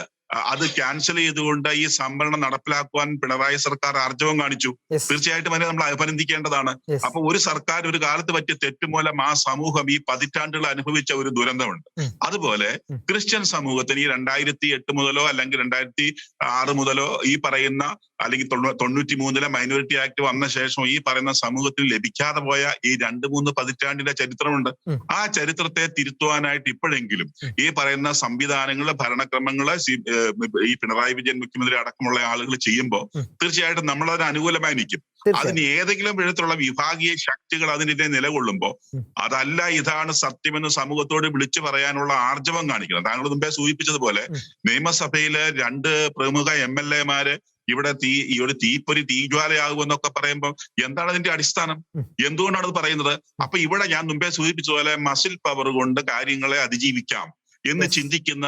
അത് ക്യാൻസൽ ചെയ്തുകൊണ്ട് ഈ സംവരണം നടപ്പിലാക്കുവാൻ പിണറായി സർക്കാർ ആർജവം കാണിച്ചു. തീർച്ചയായിട്ടും അതിനെ നമ്മൾ അഭിനന്ദിക്കേണ്ടതാണ്. അപ്പൊ ഒരു സർക്കാർ ഒരു കാലത്ത് പറ്റിയ തെറ്റുമൂലം ആ സമൂഹം ഈ പതിറ്റാണ്ടുകൾ അനുഭവിച്ച ഒരു ദുരന്തമുണ്ട്. അതുപോലെ ക്രിസ്ത്യൻ സമൂഹത്തിന് ഈ 2008 മുതലോ അല്ലെങ്കിൽ 2006 മുതലോ ഈ പറയുന്ന അല്ലെങ്കിൽ 93 മൈനോറിറ്റി ആക്ട് വന്ന ശേഷം ഈ പറയുന്ന സമൂഹത്തിന് ലഭിക്കാതെ പോയ ഈ 2-3 പതിറ്റാണ്ടിന്റെ ചരിത്രമുണ്ട്. ആ ചരിത്രത്തെ തിരുത്തുവാനായിട്ട് ഇപ്പോഴെങ്കിലും ഈ പറയുന്ന സംവിധാനങ്ങള്, ഭരണക്രമങ്ങള് ഈ പിണറായി വിജയൻ മുഖ്യമന്ത്രി അടക്കമുള്ള ആളുകൾ ചെയ്യുമ്പോൾ തീർച്ചയായിട്ടും നമ്മൾ അതിന് അനുകൂലമായി നിൽക്കും. അതിന് ഏതെങ്കിലും വിധത്തിലുള്ള വിഭാഗീയ ശക്തികൾ അതിനെതിരെ നിലകൊള്ളുമ്പോൾ അതല്ല ഇതാണ് സത്യമെന്ന് സമൂഹത്തോട് വിളിച്ചു പറയാനുള്ള ആർജവം കാണിക്കണം. താങ്കൾ മുമ്പേ സൂചിപ്പിച്ചതുപോലെ നിയമസഭയിലെ 2 പ്രമുഖ MLA-മാര് ഇവിടെ ഈ ഒരു തീപ്പൊരി തീജ്വാലയാകുമെന്നൊക്കെ പറയുമ്പോൾ എന്താണ് അതിന്റെ അടിസ്ഥാനം? എന്തുകൊണ്ടാണ് അത് പറയുന്നത്? അപ്പൊ ഇവിടെ ഞാൻ മുമ്പേ സൂചിപ്പിച്ചതുപോലെ മസിൽ പവർ കൊണ്ട് കാര്യങ്ങളെ അതിജീവിക്കാം. എന്ന് ചിന്തിക്കുന്ന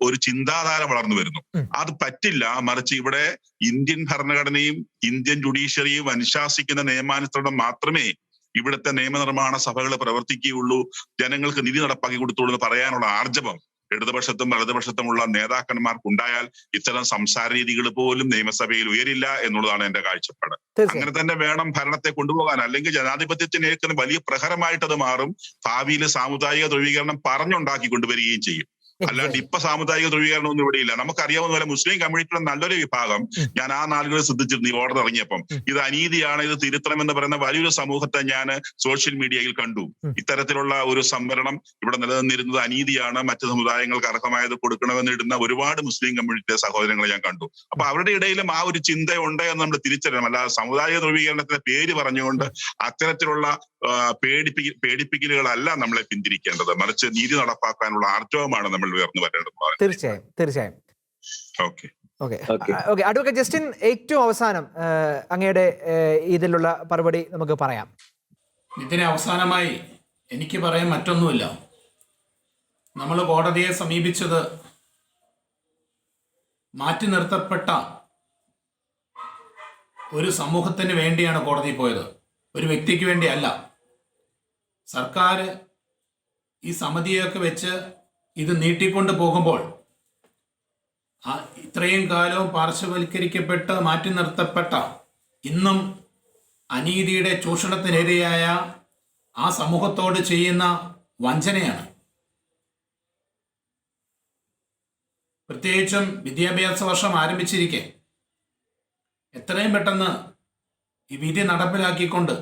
ഒരു ചിന്താധാര വളർന്നു വരുന്നു. അത് പറ്റില്ല. മറിച്ച് ഇവിടെ ഇന്ത്യൻ ഭരണഘടനയും ഇന്ത്യൻ ജുഡീഷ്യറിയും അനുശാസിക്കുന്ന നിയമാനുസരണം മാത്രമേ ഇവിടുത്തെ നിയമനിർമ്മാണ സഭകൾ പ്രവർത്തിക്കുകയുള്ളൂ, ജനങ്ങൾക്ക് നീതി നടപ്പാക്കി കൊടുത്തുള്ളൂ എന്ന് പറയാനുള്ള ആർജവം ഇടതുപക്ഷത്തും വലതുപക്ഷത്തുമുള്ള നേതാക്കന്മാർക്കുണ്ടായാൽ ഇത്തരം സംസാര രീതികൾ പോലും നിയമസഭയിൽ ഉയരില്ല എന്നുള്ളതാണ് എന്റെ കാഴ്ചപ്പാട്. അങ്ങനെ തന്നെ വേണം ഭരണത്തെ കൊണ്ടുപോകാൻ. അല്ലെങ്കിൽ ജനാധിപത്യത്തിനേക്കാൾ വലിയ പ്രഹരമായിട്ട് അത് മാറും. ഭാവിയിൽ സാമുദായിക ധ്രുവീകരണം പറഞ്ഞുണ്ടാക്കി കൊണ്ടുവരികയും ചെയ്യും. അല്ലാണ്ട് ഇപ്പൊ സാമുദായിക ധ്രുവീകരണം ഒന്നും ഇവിടെ ഇല്ല. നമുക്കറിയാവുന്ന പോലെ മുസ്ലിം കമ്മ്യൂണിറ്റിയുടെ നല്ലൊരു വിഭാഗം, ഞാൻ ആ നാളുകളിൽ ശ്രദ്ധിച്ചിരുന്നു ഈ ഓർഡർ ഇറങ്ങിയപ്പം, ഇത് അനീതിയാണ്, ഇത് തിരുത്തണമെന്ന് പറയുന്ന വലിയൊരു സമൂഹത്തെ ഞാൻ സോഷ്യൽ മീഡിയയിൽ കണ്ടു. ഇത്തരത്തിലുള്ള ഒരു സംവരണം ഇവിടെ നിലനിന്നിരുന്നത് അനീതിയാണ്, മറ്റു സമുദായങ്ങൾക്ക് അർഹമായത് കൊടുക്കണമെന്ന് ഇടുന്ന ഒരുപാട് മുസ്ലിം കമ്മ്യൂണിറ്റിയുടെ സഹോദരങ്ങളെ ഞാൻ കണ്ടു. അപ്പൊ അവരുടെ ഇടയിലും ആ ഒരു ചിന്തയുണ്ട് എന്ന് നമ്മൾ തിരിച്ചറിയണം. അല്ലാതെ സമുദായിക ധ്രുവീകരണത്തിന്റെ പേര് പറഞ്ഞുകൊണ്ട് അത്തരത്തിലുള്ള പേടിപ്പിക്കലുകളല്ല നമ്മളെ പിന്തിരിക്കേണ്ടത്, മറിച്ച് നീതി നടപ്പാക്കാനുള്ള ആർജവമാണ് നമ്മൾ ഉയർന്നു വരേണ്ടത്. തീർച്ചയായും. ഓക്കെ. അഡ്വക്കേറ്റ് ജസ്റ്റിൻ, ഏറ്റവും അവസാനം അങ്ങയുടെ ഇതിലുള്ള മറുപടി നമുക്ക് പറയാം. ഇതിന് അവസാനമായി എനിക്ക് പറയാൻ മറ്റൊന്നുമില്ല. നമ്മൾ കോടതിയെ സമീപിച്ചത് മാറ്റി നിർത്തപ്പെട്ട ഒരു സമൂഹത്തിന് വേണ്ടിയാണ് കോടതിയിൽ പോയത്, ഒരു വ്യക്തിക്ക് വേണ്ടിയല്ല. സർക്കാർ ഈ സമിതിയൊക്കെ വെച്ച് ഇത് നീട്ടിക്കൊണ്ട് പോകുമ്പോൾ ഇത്രയും കാലവും പാർശ്വവൽക്കരിക്കപ്പെട്ട് മാറ്റി നിർത്തപ്പെട്ട, ഇന്നും അനീതിയുടെ ചൂഷണത്തിനിരയായ ആ സമൂഹത്തോട് ചെയ്യുന്ന വഞ്ചനയാണ്. പ്രത്യേകിച്ചും വിദ്യാഭ്യാസ വർഷം ആരംഭിച്ചിരിക്കെ എത്രയും പെട്ടെന്ന് ഈ വിധി നടപ്പിലാക്കിക്കൊണ്ട്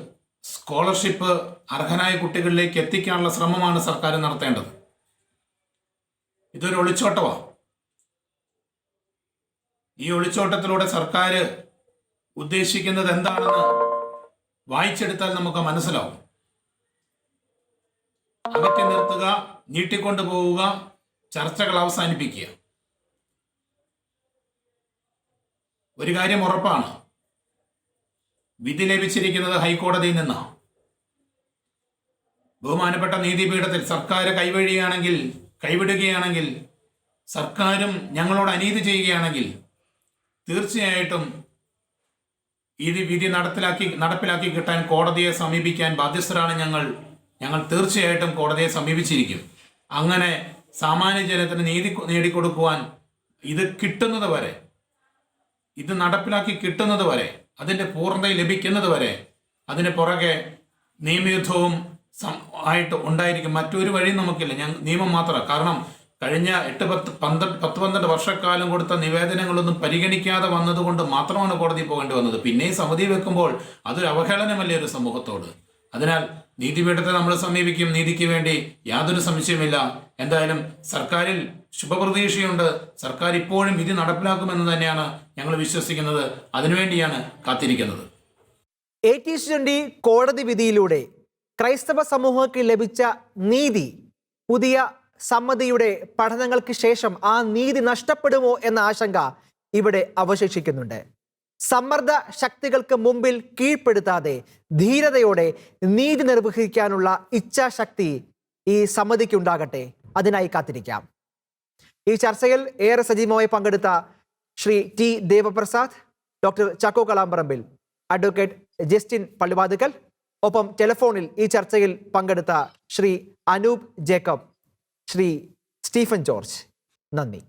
സ്കോളർഷിപ്പ് അർഹനായ കുട്ടികളിലേക്ക് എത്തിക്കാനുള്ള ശ്രമമാണ് സർക്കാർ നടത്തേണ്ടത്. ഇതൊരു ഒളിച്ചോട്ടമാണ്. ഈ ഒളിച്ചോട്ടത്തിലൂടെ സർക്കാർ ഉദ്ദേശിക്കുന്നത് എന്താണെന്ന് വായിച്ചെടുത്താൽ നമുക്ക് മനസ്സിലാവും. അകറ്റി നിർത്തുക, നീട്ടിക്കൊണ്ടു പോവുക, ചർച്ചകൾ അവസാനിപ്പിക്കുക. ഒരു കാര്യം ഉറപ്പാണ്, വിധി ലഭിച്ചിരിക്കുന്നത് ഹൈക്കോടതിയിൽ നിന്നാണ്. ബഹുമാനപ്പെട്ട നീതിപീഠത്തിൽ സർക്കാർ കൈവിടുകയാണെങ്കിൽ, സർക്കാരും ഞങ്ങളോട് അനീതി ചെയ്യുകയാണെങ്കിൽ തീർച്ചയായിട്ടും ഈ വിധി നടപ്പിലാക്കി കിട്ടാൻ കോടതിയെ സമീപിക്കാൻ ബാധ്യസ്ഥരാണ് ഞങ്ങൾ തീർച്ചയായിട്ടും കോടതിയെ സമീപിച്ചിരിക്കും. അങ്ങനെ സാമാന്യ ജനത്തിന് നീതി നേടിക്കൊടുക്കുവാൻ ഇത് കിട്ടുന്നത് വരെ, ഇത് നടപ്പിലാക്കി കിട്ടുന്നത് വരെ, അതിൻ്റെ പൂർണ്ണത ലഭിക്കുന്നത് വരെ അതിന് പുറകെ നിയമയുദ്ധവും ആയിട്ട് ഉണ്ടായിരിക്കും. മറ്റൊരു വഴി നമുക്കില്ല. നിയമം മാത്രമാണ്. കാരണം കഴിഞ്ഞ 10-12 വർഷക്കാലം കൊടുത്ത നിവേദനങ്ങളൊന്നും പരിഗണിക്കാതെ വന്നതുകൊണ്ട് മാത്രമാണ് കോടതി പോകേണ്ടി വന്നത്. പിന്നെ സമിതി വെക്കുമ്പോൾ അതൊരു അവഹേളനമല്ലേ ഒരു സമൂഹത്തോട്. അതിനാൽ നീതിപീഠത്തെ നമ്മൾ സമീപിക്കും, നീതിക്ക് വേണ്ടി യാതൊരു സംശയമില്ല. എന്തായാലും സർക്കാരിൽ ശുഭപ്രതീക്ഷയുണ്ട്. സർക്കാർ ഇപ്പോഴും വിധി നടപ്പിലാക്കുമെന്ന് തന്നെയാണ് ഞങ്ങൾ വിശ്വസിക്കുന്നത്. അതിനുവേണ്ടിയാണ് കാത്തിരിക്കുന്നത്. AT20 കോടതി വിധിയിലൂടെ ക്രൈസ്തവ സമൂഹങ്ങൾക്ക് ലഭിച്ച നീതി പുതിയ സമിതിയുടെ പഠനങ്ങൾക്ക് ശേഷം ആ നീതി നഷ്ടപ്പെടുമോ എന്ന ആശങ്ക ഇവിടെ അവശേഷിക്കുന്നുണ്ട്. സമ്മർദ്ദ ശക്തികൾക്ക് മുമ്പിൽ കീഴ്പ്പെടുത്താതെ ധീരതയോടെ നീതി നിർവഹിക്കാനുള്ള ഇച്ഛാശക്തി ഈ സമിതിക്ക് ഉണ്ടാകട്ടെ. അതിനായി കാത്തിരിക്കാം. ഈ ചർച്ചയിൽ ഏറെ സജീവമായി പങ്കെടുത്ത Shri T. Devaprasad, doctor Chacko Kalamparambil, advocate Justin Pallivathukkal, ഒപ്പം ടെലിഫോണിൽ ഈ ചർച്ചയിൽ പങ്കെടുത്ത ശ്രീ അനൂപ് ജേക്കബ്, ശ്രീ സ്റ്റീഫൻ ജോർജ്. നന്ദി.